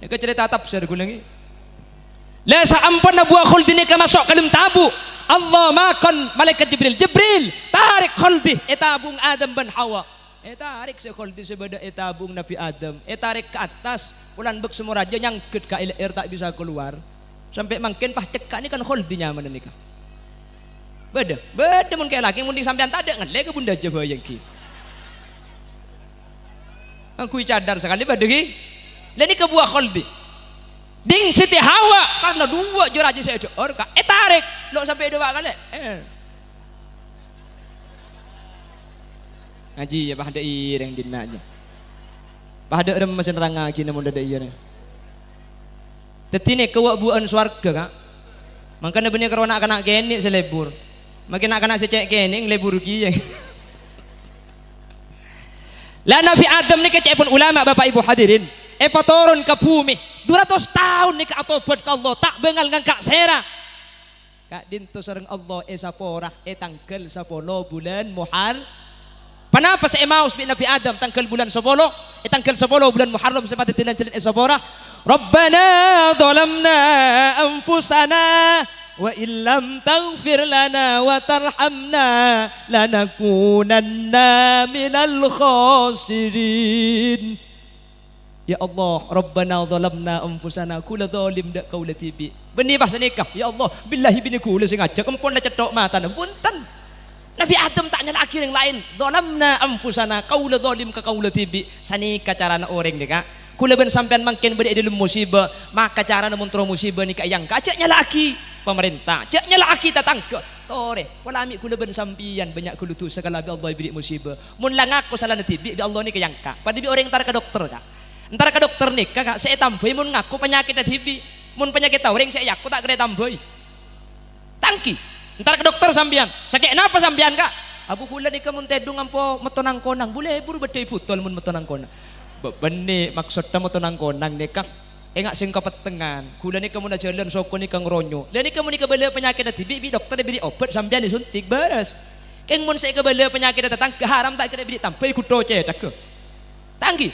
ni ke cerita tafsir gue lagi la sa'ampan buah khuldi ni ke masuk kalim tabu Allah makan malaikat Jibril tarik khuldi etabung Adam ben Hawa tarik sekoldi sebeda tabung Nabi Adam tarik ke atas ulan bek semua raja nyangkut ke air tak bisa keluar sampai makin pah cekak ni kan holdi nyaman ni kan beda mun kayak laki munding sampean tak ada ngelek ke bunda Jawa yang ki aku cadar sekali beda ki leni ke buah holdi ding Siti Hawa karena dua juraja saya jor ka tarik lo sampai dua kali ngaji ya bah ada ireng dina aja bah ada mesin ranga kini mun ada ireng tetine kewabuan swarga kak makanya bener karena anak kene selebur makin anak secek kene ngelebur ki lah Nabi Adam ni kecek pun ulama bapak ibu hadirin turun ke bumi 200 tahun ni ke atobat ke Allah tak bengal ngangkak sera kak dinto sareng Allah saporah tanggal 10 bulan Muharram. Kenapa saya mau bi Nabi Adam tanggal bulan 10 tanggal 10 bulan Muharram seperti tinan celit esapora Rabbana zalamna anfusana wa illam taghfir lana wa tarhamna lanakunanna minal khasirin. Ya Allah, Rabbana zalamna anfusana kula zalim dak kaulati bi. Benih bahasa nikah. Ya Allah, billahi bini kula sing ajak empun lecet tok mata punten. Nabi Adam tak nyala akhir yang lain. Zalamna anfusana kaula zalim ka kaula tibi. Sanika carana orang ni kak. Kula ben sampean mangken beri dalam musibah, maka carana muntro musibah ni kak yang kacak nyala aki pemerintah. Cak nyala aki tatang ke. Tore, pola amik kula ben sampian banyak kula tu segala bi Allah beri musibah. Mun lang aku salah tibi bi Allah ni kak yang kak. Pada bi orang entar ke dokter kak. Entar ke dokter ni kak saya tambahi mun ngaku penyakit tibi. Mun penyakit orang saya aku tak kena tambahi. Tangki. Ntar ke dokter sambian, sakit napa sambian kak? Abu kula ni kamu tedung ampo metonang konang, boleh buru bedai putol mun metonang konang. Benih maksudnya metonang konang ni kak, enggak sing kepetengan. Kula ni kamu nak jalan soko ni kang ronyo. Lain ni kamu ni kebala penyakit ati bi dokter beri obat sambian disuntik beres. Keng mun saya kebala penyakit datang keharam tak kira beri tampai kudo cetak ke. Tanggi.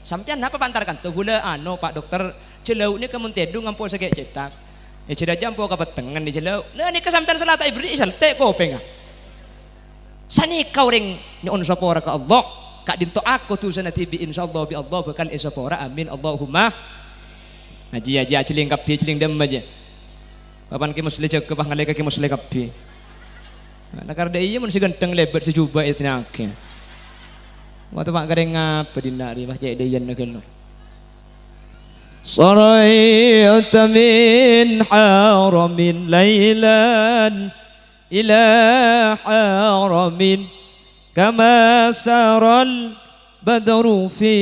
Sampian napa pantarkan? Tu gula Pak dokter celau ni kamu tedung ampo sakit cetak. Cira jampo kapetengan di jelau. Lah ni kesampean salat ibri salte ko penga. Sani kau ring ni on sapora ka Allah. Kak dinto aku tu sana tibi insyaallah bi Allah bakal sapora amin Allahumma. Haji celing kapi celing dem aja. Kapan ki musli cek bah ngaleka ki musli kapi. Nakar de iya mun si genteng lebat sejuba itu nak. Waktu pak gareng ngapa dinari bah cek de yen nakel. صريت من حرم ليلا إلى حرم كما سرى البدر في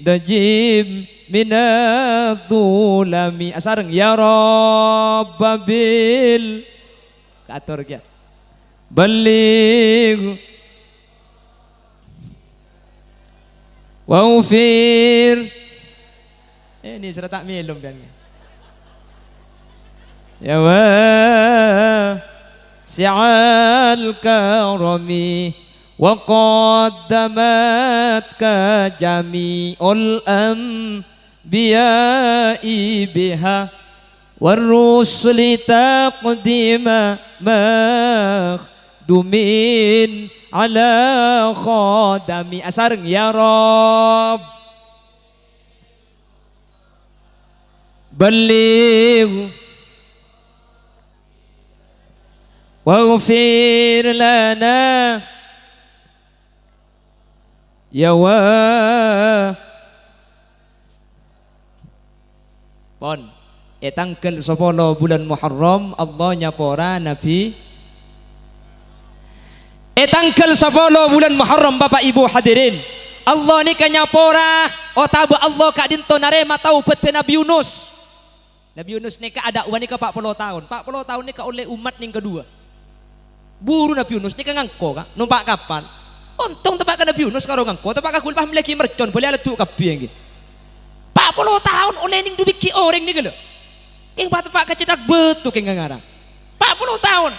دجيم من الظلم أسارeng يا رب بالكاتور kia بلغ واغفر ini sudah tak minum kan ya wa si'al karami wa qaddamat ka jami'ul anbiya'i biha warrusli taqdima makhdumin ala khadami asareng ya Rabb بلغ واغفر لنا يا Pon tanggal 10 bulan Muharram Allah nyapora Nabi. Tanggal 10 bulan Muharram Bapak Ibu hadirin, Allah ni nyapora tabu Allah kak dinto narema tahu pete Nabi Yunus. Nabi Yunus ni ada wani ke 40 tahun. 40 tahun ni oleh umat yang kedua. Buru Nabi Yunus ni ngangko kak numpak kapal. Untung tempat ke Nabi Yunus karo ngangko tempat ke kulpah memiliki mercon boleh ada tu kapi yang 40 tahun oleh ning dubiki orang ni gelo. Yang tempat ke cedak betul keng ngarang. 40 tahun.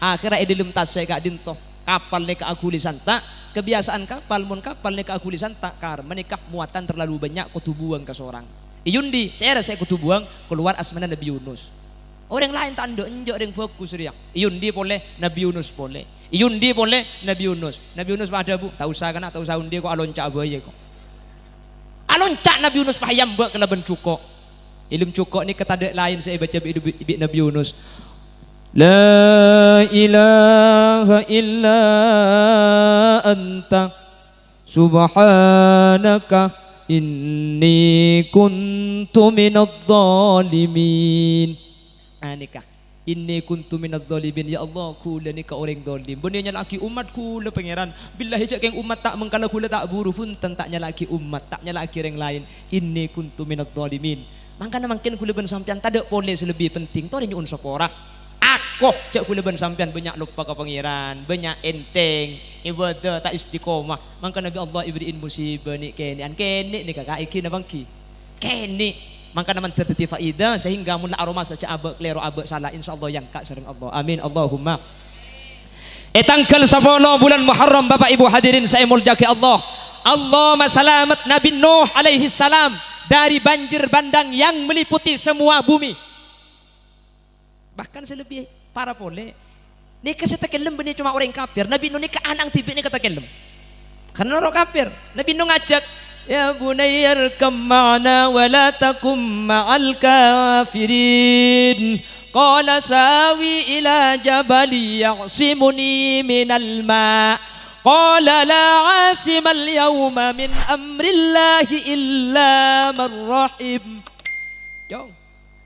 Akhirnya edelum tasai kak dinto kapal ni ke akuli santa. Kebiasaan kapal ni ke akuli santa kar menikah muatan terlalu banyak kau buang ke seorang. Iyundi saya kutu buang keluar asmana Nabi Yunus. Orang lain tak ada enjak yang fokus riak. Iyundi boleh Nabi Yunus boleh. Iyundi boleh Nabi Yunus. Nabi Yunus ada bu. Tak usah kan? Tak usah undi kok aloncak abaya kok. Aloncak Nabi Yunus pahayam buat kena bencukok. Ilmu cukok ni ketada lain saya baca ibi Nabi Yunus. La ilaha illa anta subhanaka inni kuntu minadh dhalimin. Nikah inni kuntu minadh dhalimin. Ya Allah kula ni ka orang zalim. Benarnya laki umat kula pangeran. Billahi jak keng umat tak mengkala kula tak buru pun tentaknya laki umat taknya laki orang lain. Inni kuntu minadh dhalimin. Mangkana mungkin kula ben sampean tak ada boleh selebih penting to nyun sapora. Aku cak kula ben sampean banyak lupa ke pangeran, banyak enteng, ibadah tak istiqomah. Mangka Nabi Allah ibadiin musibah ni kene ni kakak iki na bangki. Kene mangka naman tertiti faida sehingga mula aroma saja abak klero abak salah insyaallah yang kak sareng Allah. Amin Allahumma. Tanggal 10 bulan Muharram Bapak Ibu hadirin saya muljaki Allah. Allahumma salamat Nabi Nuh alaihi salam dari banjir bandang yang meliputi semua bumi. Bahkan selebih para pole ni kesetekelem benih cuma orang kafir. Nabi Nuh ni ke anang tibik ni ketekelem karena orang kafir. Nabi Nuh ngajak ya bunayya arkam ma'ana wa la takum ma'al kafirin qala sawi ila jabali ya'simuni minal ma' qala la 'asimal yawma min amrillahi illa man rahim. Jom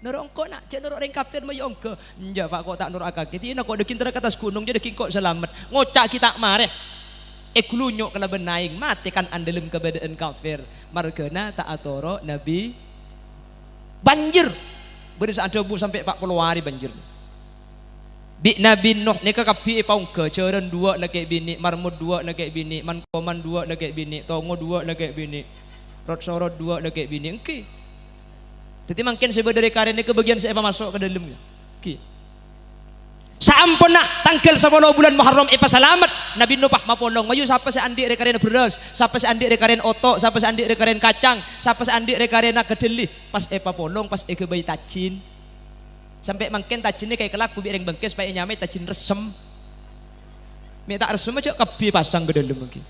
Norong kok nak cek norong orang kafir mayong ke. Enja pak kok tak norong akak. Kita nak kok dekin terak atas gunung je dekin kok selamat. Ngocak kita mareh. Eklunyok kala benaing matikan andelem keberadaan kafir. Markena tak atoro Nabi banjir. Beris ada bu sampai 40 hari banjir. Bi Nabi Nuh ni kapi paung ke ceren 2 lagi bini, marmud 2 lagi bini, mankoman 2 lagi bini, tongo 2 lagi bini. Rot sorot 2 lagi bini. Engke. Jadi mungkin sebab dari karen ni kebagian saya masuk ke dalam. Okay. Sampun nak tanggal 10 bulan Muharram selamat Nabi Nuh pah mapolong mayu siapa saya andik rekaren beras, siapa saya andik rekaren otok, siapa saya andik rekaren kacang, siapa saya andik rekaren kedelih. Pas polong pas ke bayi tacin. Sampai mungkin tacin ni kayak kelak kubi reng bengkes supaya nyamai tacin resem. Mi tak resem aja kapi pasang ke dalam mungkin.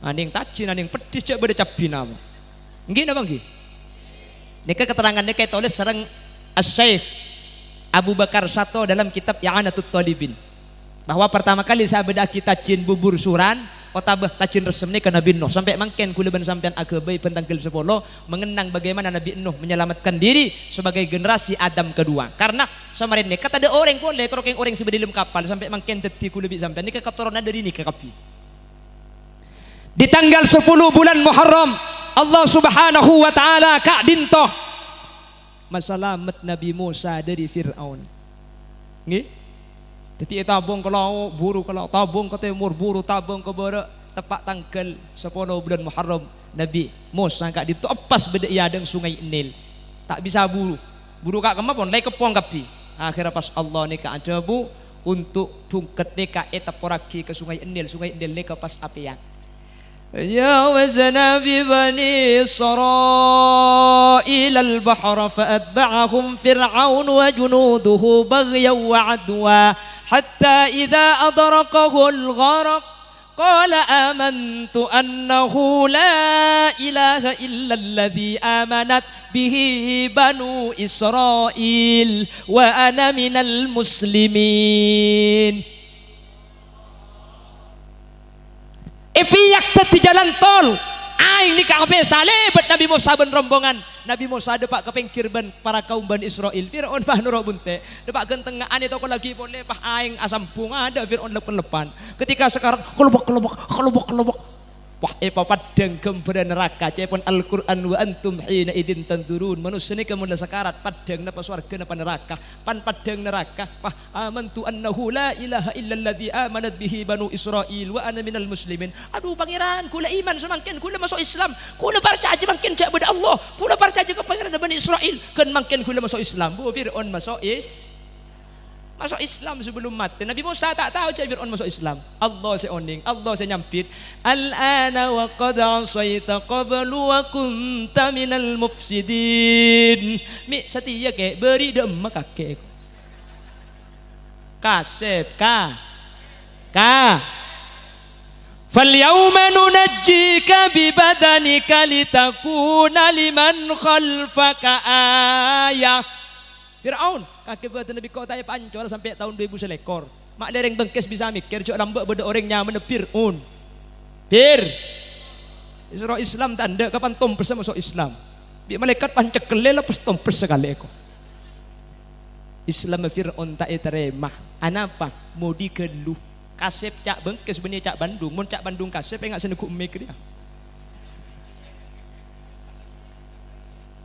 Aning tacin aning pedis cak beda capi nama. Nggih napa nggih? Nika keterangannya kayak tulis serang Asy-Syaikh Abu Bakar Sato dalam kitab I'anatut Talibin bahwa pertama kali saya bedah kita cin bubur suran otabah tacin resem ni ke Nabi Nuh sampai mangken kula ben sampean agabai pentanggal 10 mengenang bagaimana Nabi Nuh menyelamatkan diri sebagai generasi Adam kedua karena samarin ni kata ada orang boleh kerokeng orang sebelum kapal sampai mangken teti kula bi sampean ni ke keturunan dari ni ke kapi di tanggal 10 bulan Muharram Allah subhanahu wa ta'ala kak dintoh masalamat Nabi Musa dari Fir'aun. Nggih? Jadi tabung ke laut, buru ke laut, tabung ke timur, buru tabung ke barat. Tepat tanggal 10 bulan Muharram Nabi Musa kak dintoh pas beda iadeng sungai Nil. Tak bisa buru. Buru kak kemapun, lai kepong kapi. Akhirnya pas Allah ni kak ajabu untuk tungket ni kak etaporaki ke sungai Nil. Sungai Nil ni ke pas apian. جاوزنا ببني إسرائيل البحر فأتبعهم فرعون وجنوده بغيا وعدوا حتى إذا أدركه الغرق قال آمنت أنه لا إله إلا الذي آمنت به بنو إسرائيل وأنا من المسلمين. Epiyak di jalan tol, aing ni kabe salebet Nabi Musa ben rombongan Nabi Musa depak ke pinggir ban para kaum Bani Israel. Fir'aun bah nuro bunte. Depak ke tengah ane toko lagi boleh bah aing asampung ada Fir'aun lepan. Ketika sekarang kelobok. Wah padang gembira neraka cepon Al-Quran wa antum hina idin tanzurun manusia ini kemudian sekarat padang napa swarga napa neraka padang neraka pah amantu annahu la ilaha illalladzi amanat bihi banu Israil wa ana minal muslimin. Aduh pangeran kula iman semangkin kula masuk Islam kula percaya mangkin jak pada Allah kula percaya ke pangeran Bani Israil kan mangkin kula masuk Islam. Bu Fir'aun masuk Islam sebelum mati. Nabi Musa tak tahu cak Fir'aun masuk Islam. Allah seoning, Allah senyampit. Al-ana wa qad asaita qablu wa kunta minal mufsidin. Mi setia ke beri demak kakek. Kasep ka. Fal yawma nunajjika bi badanika litakuna liman khalfaka ayah. Fir'aun kakek buat Nabi kau tanya pancol sampai tahun 2000 selekor. Mak lereng bengkes bisa mikir cok lambak beda orang nyaman Fir'aun. Isra Islam tanda kapan tompes masuk Islam. Bi malaikat pancek kelel lepas tompes sekali eko. Islam Fir'aun tak terima. Anapa? Mau dikeluh. Kasep cak bengkes benih cak Bandung. Mun cak Bandung kasep enggak seneguk mikir dia.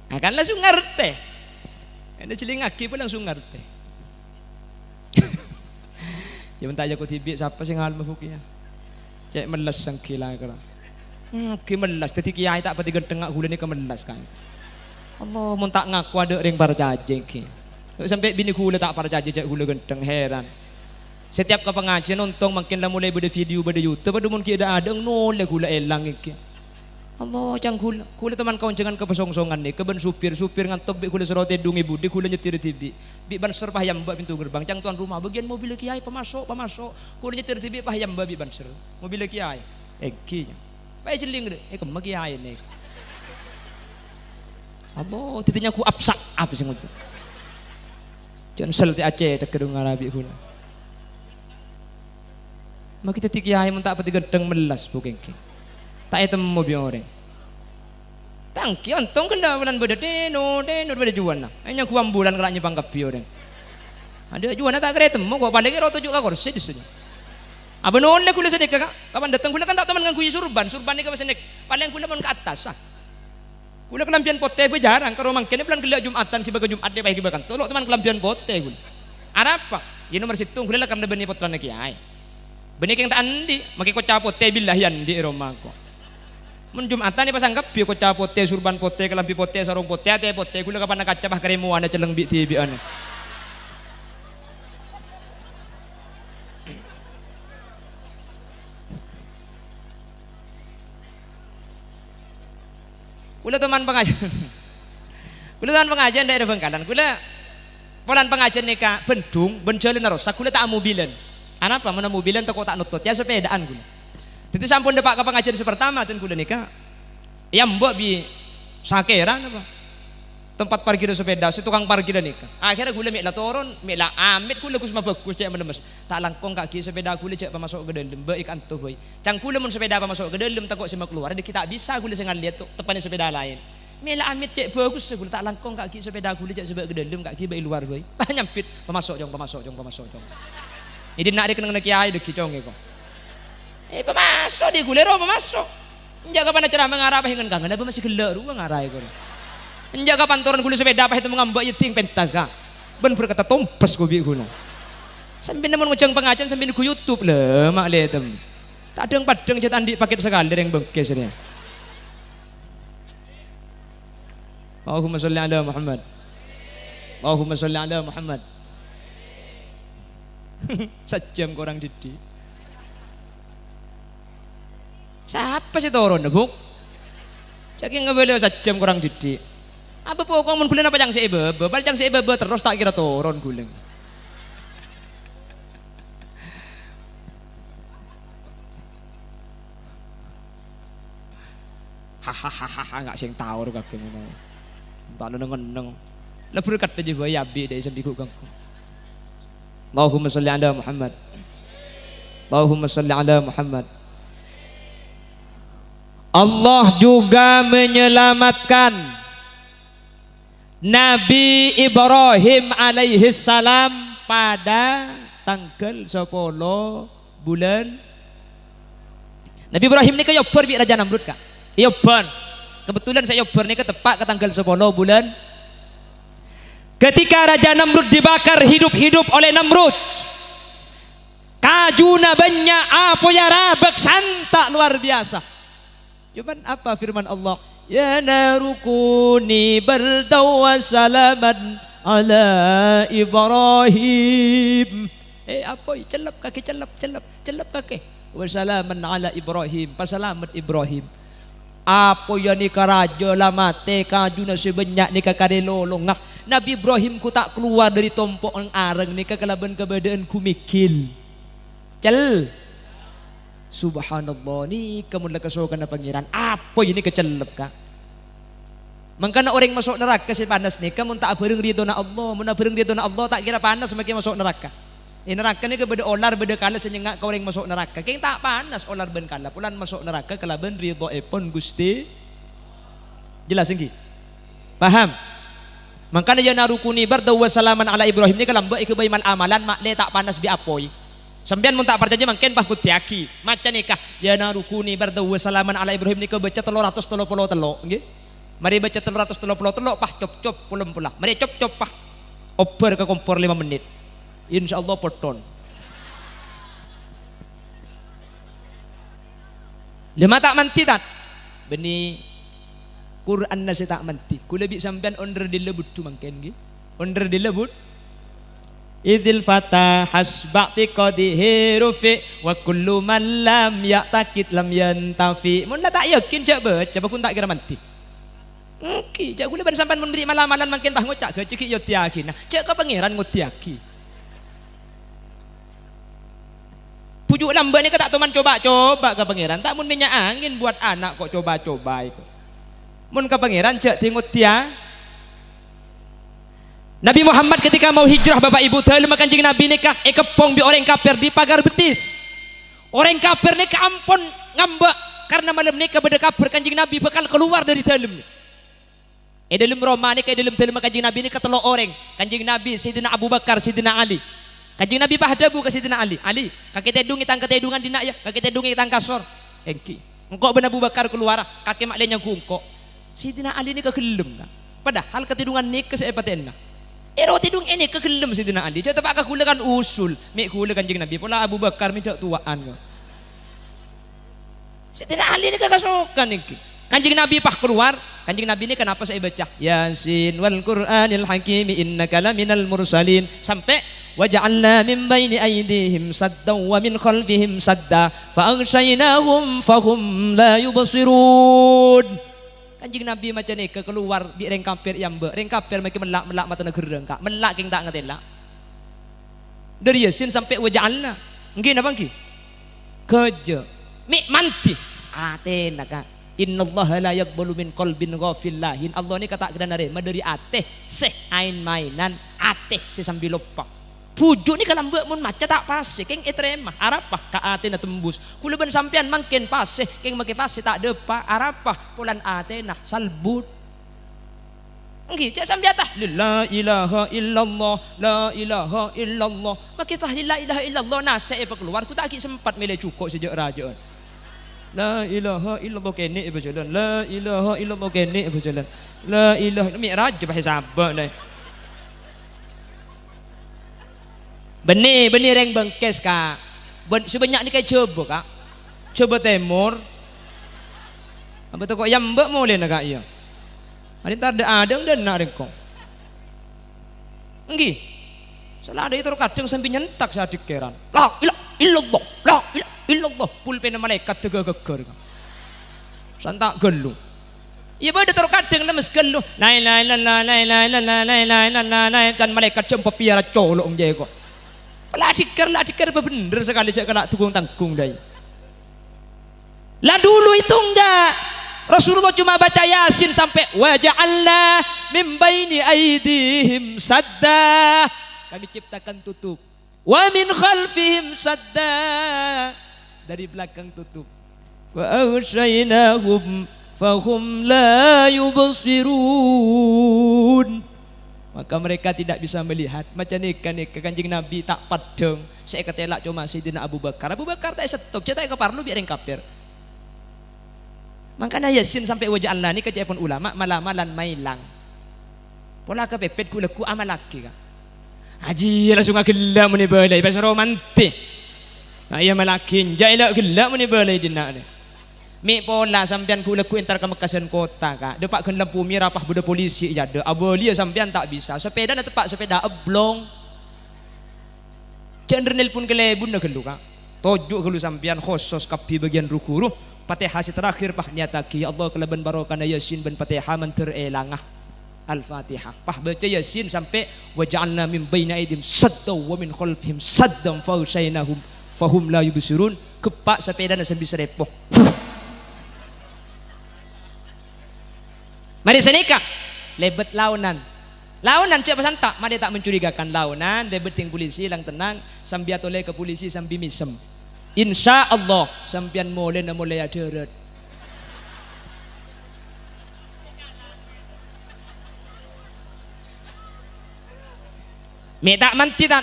Akan langsung ngerti. Ada celingaki pun langsung ngerti. Ya minta aja kau tibik siapa sih ngal mafukiya. Cek melas sang kila kira. Ki melas tadi kiai tak pati gentengak hula ni ke melas kan. Allah mun tak ngaku ada ring parjajeng ki. Sampai bini hula tak parjajeng cek hula genteng heran. Setiap ke pengajian nonton makin lah mulai berde video berde YouTube ada mun ki ada noleh hula elang iki. Allah cang kula teman kawan jangan kepesongsongan nih keben supir ngantok bi kula serote dungi budi kula nyetir tibi bi banser pahayam mbak pintu gerbang cang tuan rumah bagian mobil kiai pemasok kula nyetir tibi pahayam mbak bi banser mobil kiai kinya bae jeling deh kemak kiai nih Allah titinya ku apsak apa sih ngutu jangan selti Aceh tak kedung Arabi kula mak kita kiai mun tak pati gedeng melas bukan ki tak itu mobil orang. Tangki untung kena bulan berdeno berde juan lah. Hanya kuam bulan kerana nyepang kapi orang. Ada juan tak kira temu gua pandai kira tujuh kursi di sini. Abang non le kula sedek kak. Kapan datang kula kan tak teman dengan kuyi surban ni kapan sedek. Paling kula pun ke atas ah. Kula kelampian pote be jarang kalau mangkene bulan kelak Jumatan sebagai Jumat dia baik dibakan. Tolok teman kelampian pote kula. Apa? Ya nomor situng kula lah karena benih potran kiai. Benih yang tak andi, makai kocap pote billahi andi romaku. Mun Jumatan ni pasang kapi ko capote surban pote kelampi pote sarung pote ate pote kula kapan kaca bah keremu ana celeng bi tibi ana. Kula teman pengajian. Kula teman pengajian daerah Bengkalan. Kula polan pengajian ni ka Bendung, Benjolin Rosak kula tak mobilan. Anapa mana mobilan tak tak nutut ya sepedaan kula. Jadi sampun depak ke pengajian sepertama dan kula nikah. Ya mbok bi sakeran apa? Tempat parkir sepeda, si tukang parkir nikah. Akhirnya kula mik la turun, mik la amit kula kus bagus cek menemes. Tak langkong kaki sepeda kula cek masuk ke dalam, mbok ikan tuh boy. Cang kula mun sepeda masuk ke dalam takut sima keluar, dia kita bisa kula sing lihat tuh tepane sepeda lain. Mik la amit cek bagus kula tak langkong kaki sepeda kula cek sebab ke dalam kaki bae luar boy. Nyampit pemasok jong. Ini nak dia kena kiai deki cong eko. Pemasok di kulero pemasok. Menjaga pada cara mengarah pahingan kangen apa masih gelak ruang ngarah eko. Menjaga pantoran kulit sepeda apa itu mengambak yeting pentas kah. Ben berkata tompes gobi guna. Sambil namun ngejang pengajian sambil ku YouTube lah mak liatem. Tak ada yang padang jet andi paket sekali yang bengkes ni. Allahumma salli ala Muhammad. Allahumma salli ala Muhammad. Sejam korang didik. Siapa sih turun bu? Caki ngebeli sejam korang didik. Apa pokok mun bulan apa yang sebe? Bal yang sebe terus tak kira turun guling. Hahaha nggak sing tahu kakek mana. Tak neng. Lebih kata je boy abi dari sembiku kangku. Allahumma salli ala Muhammad. Allahumma salli ala Muhammad. Allah juga menyelamatkan Nabi Ibrahim alaihi salam pada tanggal 10 bulan. Nabi Ibrahim ni ke yobar bi Raja Namrud kak. Yobar. Kebetulan saya yobar ni ke tepat ke tanggal 10 bulan. Ketika Raja Namrud dibakar hidup-hidup oleh Namrud. Kajuna banyak apa ya rabak santak luar biasa. Cuman apa firman Allah? Ya narukuni bardaw wa salaman ala Ibrahim. Apa? Celap kaki, celap kaki. Wassalaman ala Ibrahim. Pasalamat Ibrahim. Apa yang ni karaja lah mate kajuna sebanyak ni kakarelolong. Nabi Ibrahim ku tak keluar dari tompok ang arang ni kekalaban kebadan ku mikil. Cel. Subhanallah ni kamu lah kesokan na pangeran. Apa ini kecelep kak? Mangkana orang masuk neraka si panas ni kamu tak bareng ridho na Allah, mun bareng ridho na Allah tak kira panas makin masuk neraka. Neraka ni kepada olar beda kala senyengak kau orang masuk neraka. Keng tak panas olar ben kala pulan masuk neraka kalaban ridho epon Gusti. Jelas engki? Paham? Mangkana ya narukuni bardaw wa salaman ala Ibrahim ni kalamba ikebay mal amalan makle tak panas bi apoy. Sampeyan mun tak percaya mangken bah kutiaki. Macan nikah ya narukuni bardaw wa salaman ala Ibrahim ni ke baca 333 nggih. Mari baca 333 pah cop-cop pulang-pulang. Mari cop-cop pah oper ke kompor 5 menit. Insyaallah poton. Lima tak manti tak? Beni Quran nasi tak manti. Kula bi sampean onder dilebut tu mangken nggih. Onder dilebut. Idil fata hasba'ti qadihi rufi wa kullu man lam ya'takid lam yantafi. Mun tak yakin jak baca bakun tak kira manti. Ki jak kula ban sampean mun beri malam-malam mangken bah ngocak ge cekik yo tiaki. Nah, cek ka pangeran ngotiaki. Pujuk lambat ni ke tak teman coba-coba ke pangeran. Tak mun minyak angin buat anak kok coba-coba itu. Mun ke pangeran cek tengok dia. Nabi Muhammad ketika mau hijrah bapak ibu teu kanjing Nabi nikah kepong bi orang kafir di pagar betis. Orang kafir ni ampun ngambek karena malam ni kepada kafir kanjing Nabi bakal keluar dari dalam ni. Dalam Roma ni dalam dalam kanjing Nabi ni ketelo orang. Kanjing Nabi Sayyidina Abu Bakar, Sayyidina Ali. Kanjing Nabi pahdabu ke Sayyidina Ali. Ali, kaki tedung itang ketedungan dina ya, kaki tedung itang kasor. Engki. Engkau ben Abu Bakar keluar, kaki mak lenya gungko. Sayyidina Ali ni kegelem nah. Padahal ketedungan ni kesepaten nah. Ero tidung ini kegelem Sayyidina Ali. Jauh tempat kula kan usul. Mik kula kanjing Nabi. Pola Abu Bakar minta tuaan. Sayyidina Ali ni kekasukan ni. Kanjing Nabi pah keluar. Kanjing Nabi ni kenapa saya baca? Yasin wal Qur'anil Hakim innaka laminal mursalin. Sampai waja'alna min baini aydihim saddan wa min khalfihim sadda fa aghshaynahum fahum la yubsirun. Kanjing Nabi macam ni keluar di reng kafir yang be. Reng kafir makin melak mata negereng kak. Melak king tak ngatela. Dari Yasin sampai waja'alna. Nggih napa nggih? Kerja. Mik manti. Atena kak. Innallaha la yaqbalu min qalbin ghafillahin. Allah ni kata kena nerima dari ateh seh ain mainan ateh seh sambil lupa. Pujuk ni kalau mbak mun maca tak pasih keng etrema arapah ka atena tembus. Kula ben sampean mangken pasih keng make pasih tak depa arapah pulan atena salbut. Nggih cak sampean tah la ilaha illallah la ilaha illallah. Make tah la ilaha illallah nase keluar ku tak sempat mele cukup sejak raja. La ilaha illallah kene berjalan. La ilaha illallah kene berjalan. La ilaha mi'raj bahasa sabar dah. Benih reng bengkes kak. Sebanyak ni kayak coba kak. Coba timur. Apa tu kok yang mbak boleh nak kak ya. Hari tak ada dan nak rengkong. Enggi. Salah ada itu kadang sampai nyentak saya dikeran. La ilaha illallah. La ilaha illallah pulpen malaikat tegegeger. Santak gelu. Iya bade taruh kadang lemes gelu. La ilaha illallah la ilaha illallah la ilaha illallah la dan malaikat jemput piara colok je kok. Lah dikir bener sekali cak kelak tukung tanggung dai. Lah dulu itu enggak. Rasulullah cuma baca Yasin sampai wa ja'alna min baini aydihim sadda. Kami ciptakan tutup. Wa min khalfihim sadda. Dari belakang tutup. Wa aghshaynahum fahum la yubsirun. Maka mereka tidak bisa melihat. Macam ni kan Kanjeng Nabi tak padang. Saya ketelak cuma Sayyidina Abu Bakar. Abu Bakar tak stop. Saya tak keparlu biar yang kafir. Makanya Yasin sampai wajah Allah ni kejadian ulama malam-malam mailang. Pola kepepet ku leku amal laki kan. Haji langsung gelak muni balai pasal romantik. Ayah malakin jailah gelak muni balai jenak ni. Mi pola sampean ku leku entar ke Mekasan kota kak. Depak kan lampu merah pah budak polisi ada. Abolia sampean tak bisa. Sepeda na tepak sepeda oblong. Jangan nelpon ke lebun na gelu kak. Tojuk gelu sampean khusus kapi bagian ruku ruh. Fatihah si terakhir pah nyataki Allah keleban barokana Yasin ben Fatihah menter elangah. Al-Fatihah. Pah baca Yasin sampai waja'alna min baina aidim saddaw wa min khalfihim saddam fausainahum fahum la yubsirun. Kepak sepeda na sambil serepoh. Mari senikah lebet launan. Launan cak pesan tak, mari tak mencurigakan launan, lebet ting polisi lang tenang, sambil toleh ke polisi sambil misem. Insya Allah sampian mulai na mulai aderet. Mi tak manti tak,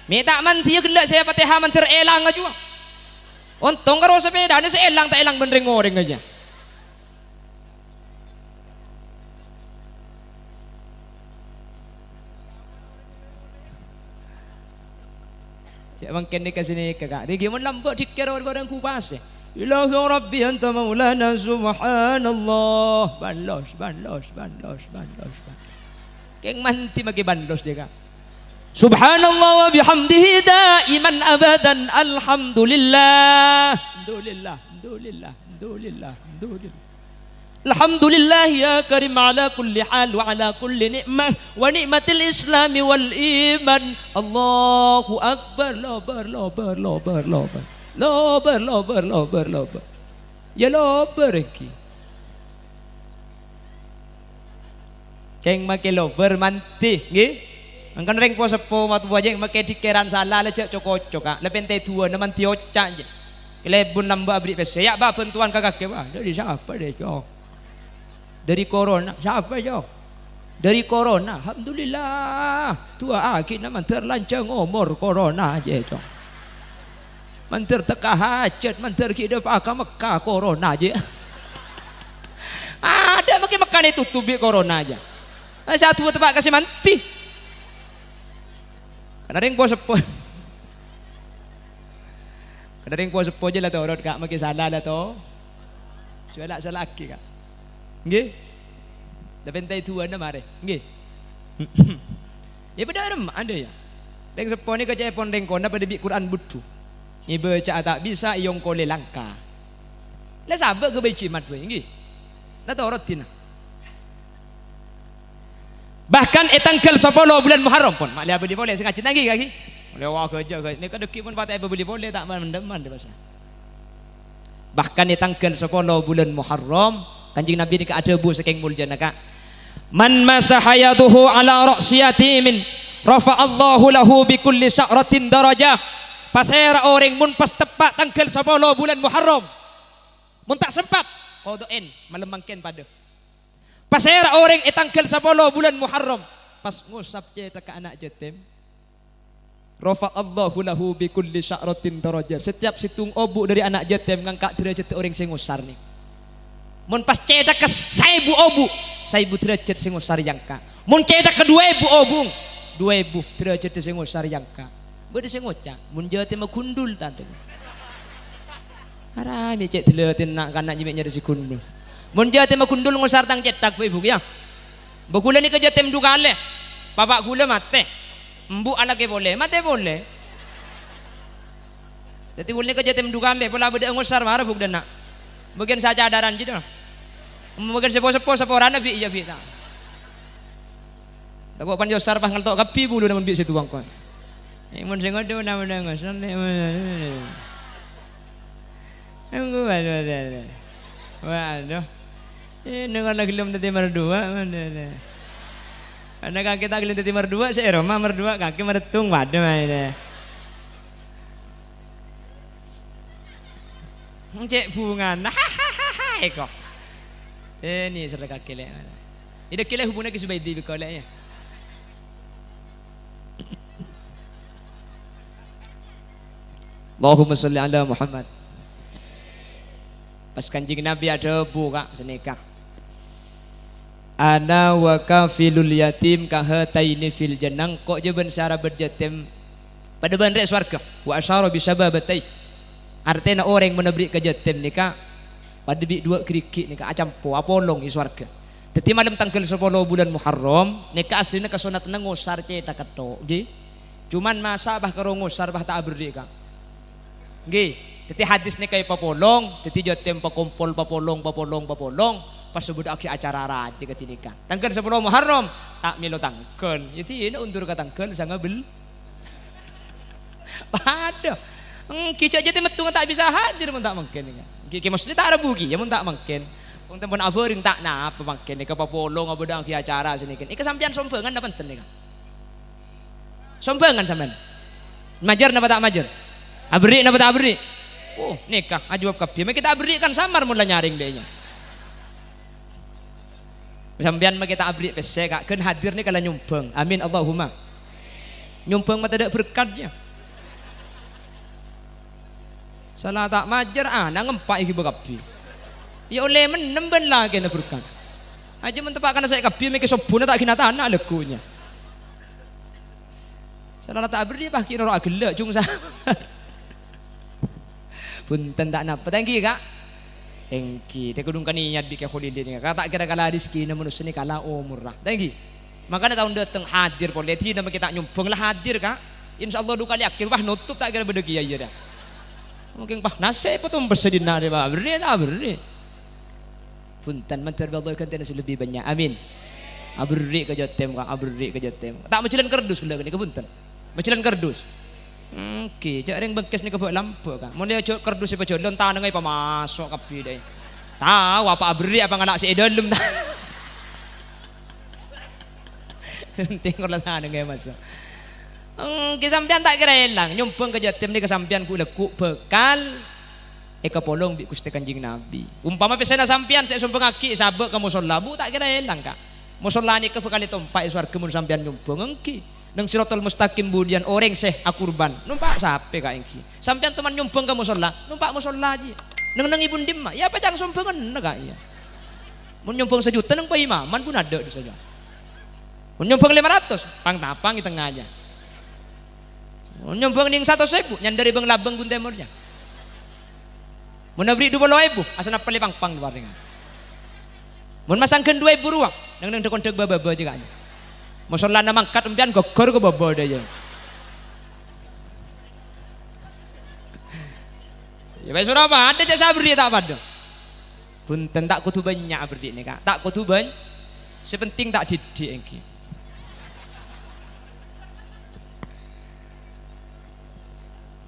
mi tak manti ya gelak saya Fatihah mantir elang aja. Untung karo sepeda ni seelang tak elang benereng goreng aja. Cik bangken ni kasih ni kakak. Dia gimana lambat dikira orang kupas. Ilahi Rabbi anta maulana subhanallah. Banlos. Keng manti magi banlos dia kak. Subhanallah wa bihamdihi daiman abadan alhamdulillah. Alhamdulillah. Alhamdulillah ya karim ala kulli hal wa ala kulli ni'mah wa ni'matil islami wal iman. Allahu akbar lobar. Ya lobar ki. Keng make lobar manti nggih. Angkan reng po sepo matu wajeng make dikeran salah lecek cokocok kak. Lepente tua naman tiocak je. Kelebun nambah abri pese. Ya ba bantuan kakak ke ba. Dari siapa deh cok? Dari corona, siapa jauh? Dari corona, alhamdulillah. Tua akhir nama terlancang umur corona aja cok. Manter teka hajat, manter kita pakai Mekah corona aja. Ada makin Mekah itu tutupi corona aja. Satu tempat kasih manti. Karena ring pos sepo. Karena ring pos sepo aja lah tu orang kak makin salah lah tu. Soalak lagi kak. Nggih. Dah pentai tua na mare. Nggih. Ya benar ada ya. Deng sepo ni kecai pon deng kona pada bi Quran butu. Ni baca tak bisa iong kole langka. Lah sabar ke baca mat we nggih. Lah torotina. Bahkan etangkel 10 bulan Muharram pun mak lihat boleh sengaja lagi kaki. Boleh wah kerja ke. Ni kadeki pun patai boleh tak mendeman dia pasal. Bahkan etangkel 10 bulan Muharram Kanjeng Nabi ni ada bu saking muljana kak. Man masahayaduhu ala ra'si yatimin rafa Allahu lahu bi kulli sya'ratin darajah. Pasera orang mun pas tepat tanggal 10 bulan Muharram. Mun tak sempat qadain malemangken pada. Pasera orang tanggal 10 bulan Muharram pas ngusap cetak ke anak yatim. Rafa Allahu lahu bi kulli sya'ratin darajah. Setiap situng obu dari anak yatim ngangkat derajat orang sing ngusar ni. Mun pas cedak ke 1000 obu, 1000 derajat sing usar yangka. Mun cedak ke 2000 obung, 2000 derajat sing usar yangka. Bade sing ngocak, mun jate makundul tadi. Harami cek teletin nak kanak nyimik nyari si kundul. Mun jate makundul ngusar tang cetak ibu ya. Bagula ni ke jatem dugale. Bapak gula mate. Embu alake boleh, mate boleh. Jadi gula ni ke jatem dugale, pola bade ngusar marah buk dana. Bagian saja adaran je dah. Bagian sepo rana bi iya bi tak. Tak buat panjang sar pah ngaltok kapi bulu namun bi situ bangkon. Mun sing ngodo nama nang sale. Engko waduh. Waduh. Nengon lagi lem tadi merdua mana. Anak kaki tak gelem tadi merdua, saya Roma merdua kaki meretung waduh mana. Cek bungan, hahaha, eko. Ini sudah kakile. Ini kakile hubungan ke Subaidi berkolanya. Allahumma salli ala Muhammad. Pas Kanjeng Nabi ada bu kak senikah. Ana wa kafilul yatim kahataini fil jannah. Kok je ben syara berjatim pada bandrek swarga. Wa asyara bi sababatai. Artinya orang yang menebrik ke jatim nikah pada bi dua kerikik nikah acampo apolong di swarga. Dadi malam tanggal 10 bulan Muharram nikah aslinya kesunat ngusar cetak ketok nggih. Cuman masa bah karo ngusar bah tak abri kak. Nggih. Dadi hadis nikah papolong, dadi jatim pakumpul papolong pas sebut akhir acara raja ke nikah. Tanggal 10 Muharram tak milo tangkel. Jadi ini undur ke tangkel sangat bel. Padah. Kicak jadi metu tak bisa hadir mun tak mungkin. Ki mesti tak ada bugi ya mun tak mungkin. Wong tempon abeuring tak napa mungkin ke papolong abedang ki acara sinikin. Iki sampean sombengan apa enten nika? Sombengan sampean. Majar napa tak majar? Abri napa tak abri? Oh, nikah ajuab kabeh. Kita abri kan samar mun nyaring dehnya. Sampean mah kita abri pese kak keun hadir nih kala nyumbang. Amin Allahumma. Nyumbang mah tidak berkatnya. Salah tak majar ana ngempak iki kabeh. Ya oleh menemben lagi na berkat. Aja mentepakan saya kabeh meke sobone tak kinatana legunya. Salah tak abri bah kira ora gelek cung sa. Punten tak napa tangki kak. Tangki dia kudung kaniat bikin holiday ni kak tak kira kala rezeki na manusia ni kala umurah. Tangki. Makanya tahun datang hadir polisi nama kita nyumbang lah hadir kak. Insyaallah dua kali akhir bah nutup tak kira bedeki aja dah. Mungkin bah nasib itu bersedih nari bah beri tak beri. Punten menter Allah kan tiada lebih banyak. Amin. Abri ke jatem kak abri ke jatem. Tak mencelan kerdus kena ni kepunten. Mencelan kerdus. Oke, cak ring bengkes ni kebak lampu kan. Mun dia kerdus siapa jolon tanah ngai pamasok kapi deh. Tahu apa abri apa nganak si edalum dah. Penting kalau tanah ngai masuk. Kesampian tak kira elang nyumpeng ke jatim ni kesampian ku lekuk bekal eka polong bi Gusti Kanjeng Nabi. Umpama pesena sampian saya sumpeng aki sabek ka musalla bu tak kira elang kak. Musalla ni ke bekal ditompak swarga mun sampian nyumpeng engki. Nang siratal mustaqim budian orang seh akurban numpak sape kak engki. Sampian teman nyumpeng ka musalla numpak musalla aja. Nang ibun dimma ya apa jang sumpengan kak ya. Mun nyumpeng sejuta nang paimaman pun ada di saja. Mun nyumpeng 500 pang tapang di tengahnya. Nyumbang ning 100.000 nyandari bang labang gun temurnya. Mun abri 20.000 asana pelipang pang waringan. Mun masangkeun 2.000 ruang nang dekon deg baba juga nya. Musalla na mangkat empian gogor ke baba daya. Ya bae suraba ada jasa abri tak pada. Punten tak kudu banyak abri ni kak. Tak kudu banyak. Sepenting tak didik engki.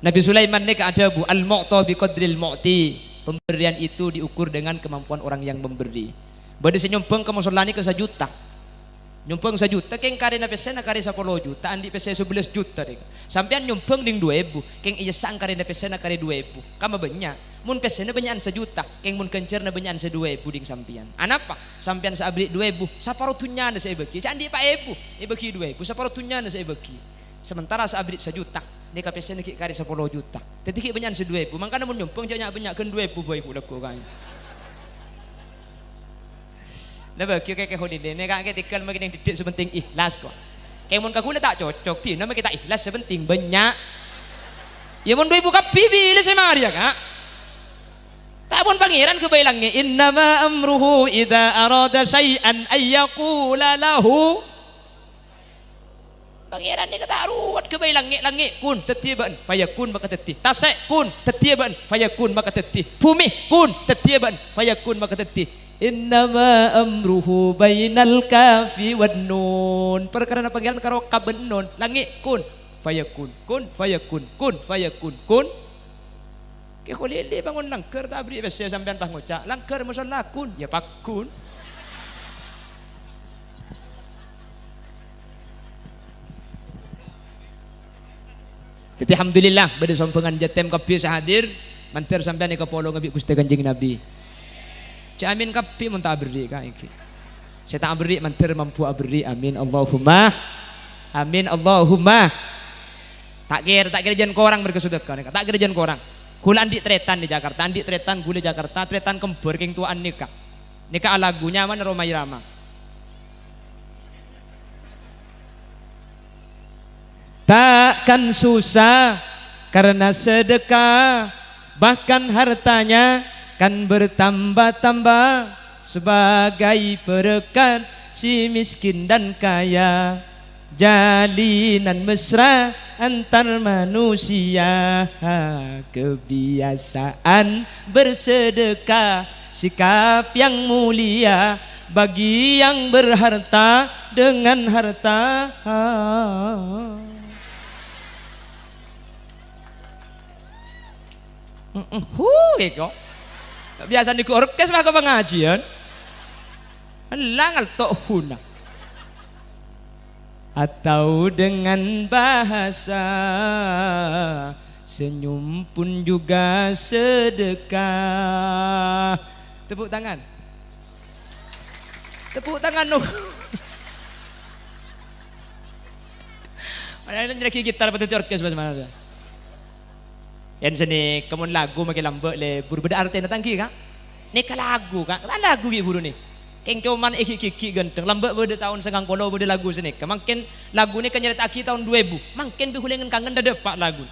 Nabi Sulaiman ni ada bu al-mu'ta bi qadril mu'ti. Pemberian itu diukur dengan kemampuan orang yang memberi. Bade senyumpeng ke musalla ni ke 1 juta. Nyumpeng 1 juta keng kare na pesen na kare 10 juta andi pesen 11 juta dek. Sampean nyumpeng ding 2.000 keng iya sang kare na pesen na kare 2.000. Kama banyak. Mun pesen na banyakan 1 juta keng mun kencer na banyakan 2.000 ding sampean. Anapa? Sampean sa abri 2.000 saparutunya na sa ibeki. Candi pa 1.000 ibeki 2.000 saparutunya na sa ibeki. Sementara sa abri 1 juta ni kapesen ni kari 10 juta. Jadi ki banyak 2.000. Mangkana mun nyumpeng jangan banyak kan 2.000 boy pula ko kan. Laba kyo kay holiday ni kak tikal maging didik sepenting ikhlas ko. Kay mun kakula tak cocok ti nama kita ikhlas sepenting banyak. Ya mun 2.000 kapi bilis si Maria kak. Tak pun pangeran kebailangnya innama amruhu idza arada syai'an ay yaqula lahu. Pangeran ni kata ruwet kebae langit kun tetiban fayakun maka tetih tasek kun tetiban fayakun maka tetih bumi kun tetiban fayakun maka tetih innama amruhu bainal kafi wan nun perkara pangeran karo kaben nun langit kun fayakun kun fayakun kun ke kolile bangun langker tak beri bese sampean pas ngocak langker musalla kun ya pakun. Jadi alhamdulillah pada sompengan jatem kapi sahadir mantir sampai ni kapolo ngabi Gusti Kanjeng Nabi. Jamin kapi mun tak beri ka iki. Saya tak beri mantir mampu abri amin Allahumma. Amin Allahumma. Tak kira jan korang berkesedekah nika. Tak kira jan korang. Kula andik tretan di Jakarta, andik tretan gule Jakarta, tretan kembar king tuan nikah. Nikah lagunya mana Roma Irama. Takkan susah karena sedekah, bahkan hartanya kan bertambah-tambah sebagai perekat si miskin dan kaya. Jalinan mesra antar manusia, kebiasaan bersedekah, sikap yang mulia bagi yang berharta dengan harta. Iko biasa niku orkes mah ke pengajian langal tok huna atau dengan bahasa senyum pun juga sedekah. Tepuk tangan no. Mana ada gitar pada orkes mana? Yang sini kemun lagu makin lambat le buru beda arti natang ki kak. Ni lagu kak, tak lagu ki buru ni. Keng cuman iki genteng lambat beda tahun 90 beda lagu sini. Makin lagu ni kan nyerita ki tahun 2000. Makin bihulengan kangen dah depak lagu.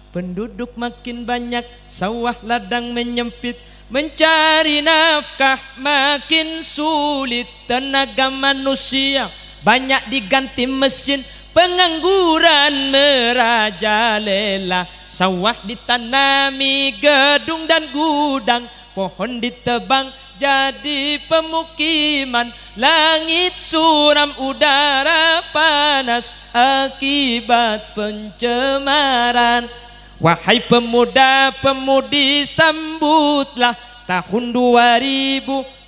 Penduduk makin banyak, sawah ladang menyempit, mencari nafkah makin sulit, tenaga manusia banyak diganti mesin, pengangguran merajalela. Sawah ditanami gedung dan gudang, pohon ditebang jadi pemukiman, langit suram udara panas akibat pencemaran. Wahai pemuda-pemudi, sambutlah tahun 2000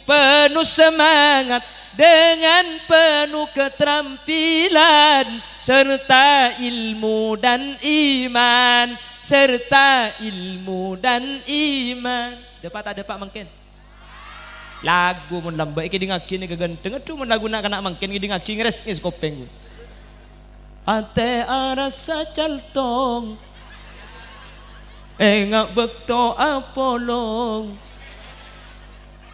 penuh semangat dengan penuh keterampilan serta ilmu dan iman, serta ilmu dan iman. Dapat tak dapat mungkin lagu mun lambat iki dingaki ni kegenteng tu mun lagu nak kena mungkin iki dingaki ngres ngis kopeng ate arasa caltong engak bekto apolong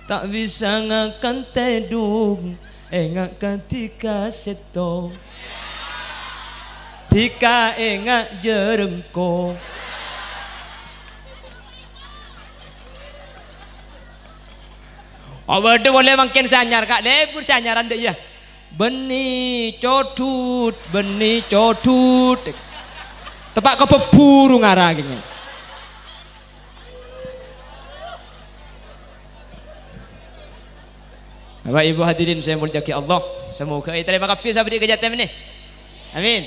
tak bisa ngakan tedung engak ketika setong tika engak jerengkong. Oh berde boleh makin sanyar kak lebur sanyaran deh ya. Benih codut tepak ke peburu ngarah gini. Bapak Ibu hadirin saya muliakan Allah, semoga terima kasih sahabat kejatem ini. Amin.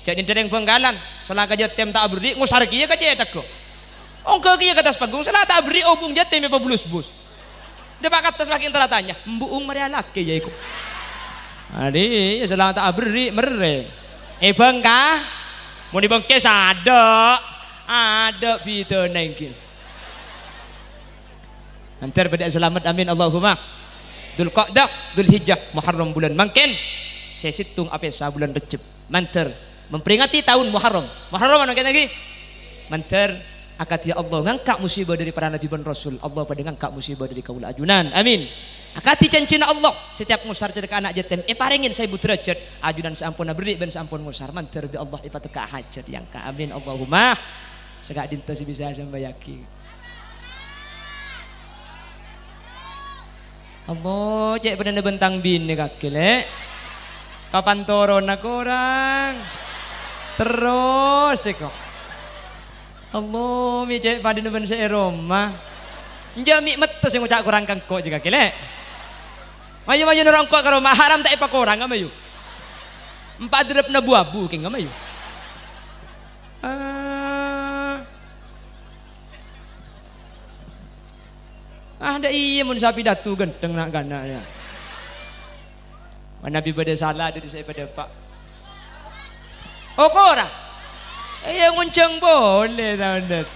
Jadi dereng penggalan salah kejatem tak beri ngusar kieu ka cetak ko. Ongko kieu ke atas panggung salah tak beri obung jatem apa bulus-bus. Depak atas makin teratanya, mbuung Maria laki ya iku. Adi, ya salah tak beri mere. Bengkah, mau dibengkes ada video nengkin. Antar pada selamat amin Allahumma. Dzul Qa'dah, Dzul Hijjah, Muharram bulan mangken. Saya situng apa bulan Rejab. Manter memperingati tahun Muharram. Muharram mana lagi? Manter akad ya Allah ngangkat musibah dari para nabi dan rasul. Allah pada ngangkat musibah dari kaul ajunan. Amin. Akati cancina Allah setiap ngusar cedek anak jatem paringin saya derajat ajunan seampun beri ben seampun ngusar manter bi Allah ipatek hajat yang ka amin Allahumma. Segak dinta si bisa sampai yakin. Allah cek bener bentang bin nih kaki le. Kapan turun aku orang terus kok. Allah mi cek pada ben Roma. Jami metes yang ucap kurang kangkok juga kile. Mayu orang kok karo haram tak ipa kurang amayu. 4 drep na buabu king amayu. Ada iya mun sapi datu genteng nak gananya. Mana nabi pada salah dari saya pada pak. Oh korang. Yang ngunceng boleh tahu.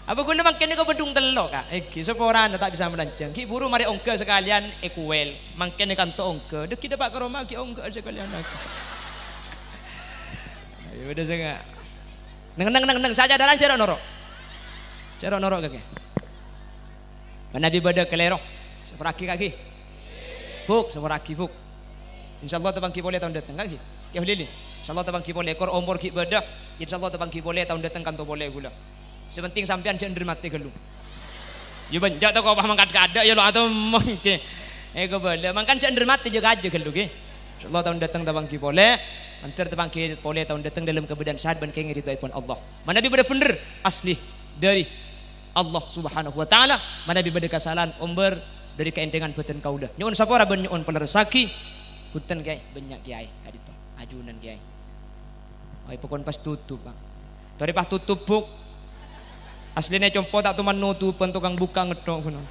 Apa guna makin kau bedung telok kak? Seorang tak bisa melancang. Ki buru mari ongke sekalian ekuel. Makin kanto ongke. Dek kita pak keroma ki ongke sekalian aku. Ayo udah sangat. Neng saja dalan cerok norok. Cerok norok kaki. Nabi bada kelero. Seperaki kaki. Fuk, seperaki fuk. Insyaallah tabangki boleh tahun datang kaki. Ya lili. Insyaallah tabangki boleh ekor umur ki bada. Insyaallah tabangki boleh tahun datang kanto boleh gula. Sepenting sampean jangan mati gelu. Ya banjak tau kau paham mangkat kada ya lo atau mungkin. Kau boleh mangkan jangan mati juga aja gelu ke. Insyaallah tahun datang tabangki boleh. Antar tabangki boleh tahun datang dalam keadaan sehat dan kengir itu pun Allah. Mana nabi benar asli dari Allah Subhanahu wa taala. Mana nabi beda kesalahan umber dari keendengan beten kaulah. Nyuun sapora ben nyuun pelerasaki. Punten kiai banyak kiai kadito. Ajunan kiai. Oi pokon pas tutup, Bang. Tori pas tutup buk. Aslinya compo tak tuman nutupan tukang buka ngedok kuno.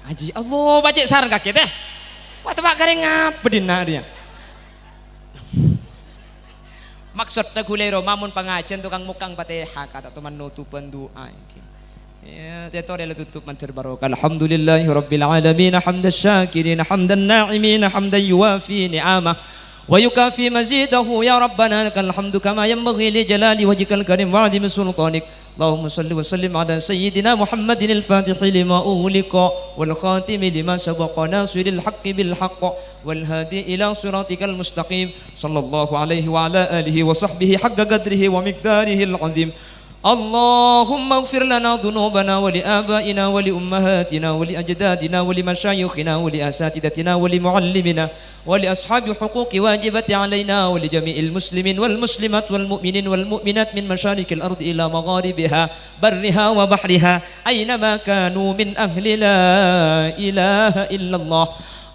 Haji Allah baca sarang kaki teh. Wah tebak garing ngapa dia. Maksudnya gulero mamun pengajian tukang mukang Fatihah kata tuman nutupan doa. Ya, teto dia tutup mantir barokah. Alhamdulillahi rabbil alamin hamdan syakirin hamdan na'imin hamdan yuwafi ni'amah ويكافي مزيده يا ربنا لك الحمد كما ينبغي لجلال وجهك الكريم وعظيم سلطانك اللهم صل وسلم على سيدنا محمد الفاتح لما أغلق والخاتم لما سبق ناصر الحق بالحق والهادي إلى صراطك المستقيم صلى الله عليه وعلى آله وصحبه حق قدره ومقداره العظيم اللهم اغفر لنا ذنوبنا ولآبائنا ولأمهاتنا ولأجدادنا ولمشايخنا ولأساتذتنا ولمعلمنا ولأصحاب حقوق واجبة علينا ولجميع المسلمين والمسلمات والمؤمنين والمؤمنات من مشارق الأرض إلى مغاربها برها وبحرها أينما كانوا من أهل لا إله إلا الله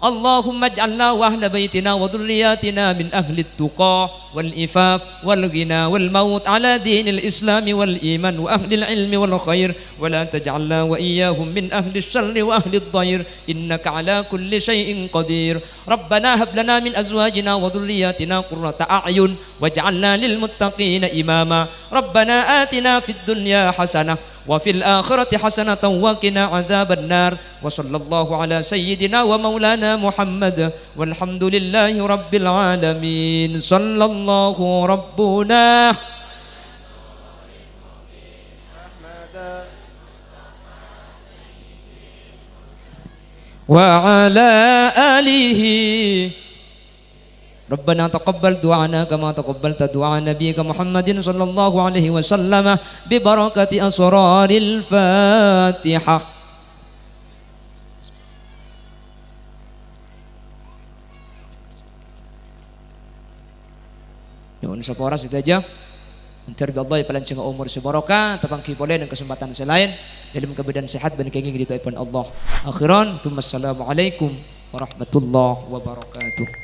اللهم اجعلنا وأهل بيتنا وذرياتنا من أهل التقى والإفاف والغنى والموت على دين الإسلام والإيمان وأهل العلم والخير ولا تجعلنا وإياهم من أهل الشر وأهل الضير إنك على كل شيء قدير ربنا هب لنا من أزواجنا وذرياتنا قرة أعين واجعلنا للمتقين إماما ربنا آتنا في الدنيا حسنة وفي الآخرة حسنة وقنا عذاب النار وصلى الله على سيدنا ومولانا محمد والحمد لله رب العالمين صلى الله ربنا وعلى آله ربنا تقبل دعانا كما تقبلت دعاء نبيك محمد صلى الله عليه وسلم ببركة أسرار الفاتحة. Nyuwun sapora situ aja. Mencari Allah yang paling cengah umur sebarokah, tapangki boleh dan kesempatan selain dalam keadaan sehat dan kenging di Allah. Akhiran, assalamualaikum warahmatullahi wabarakatuh.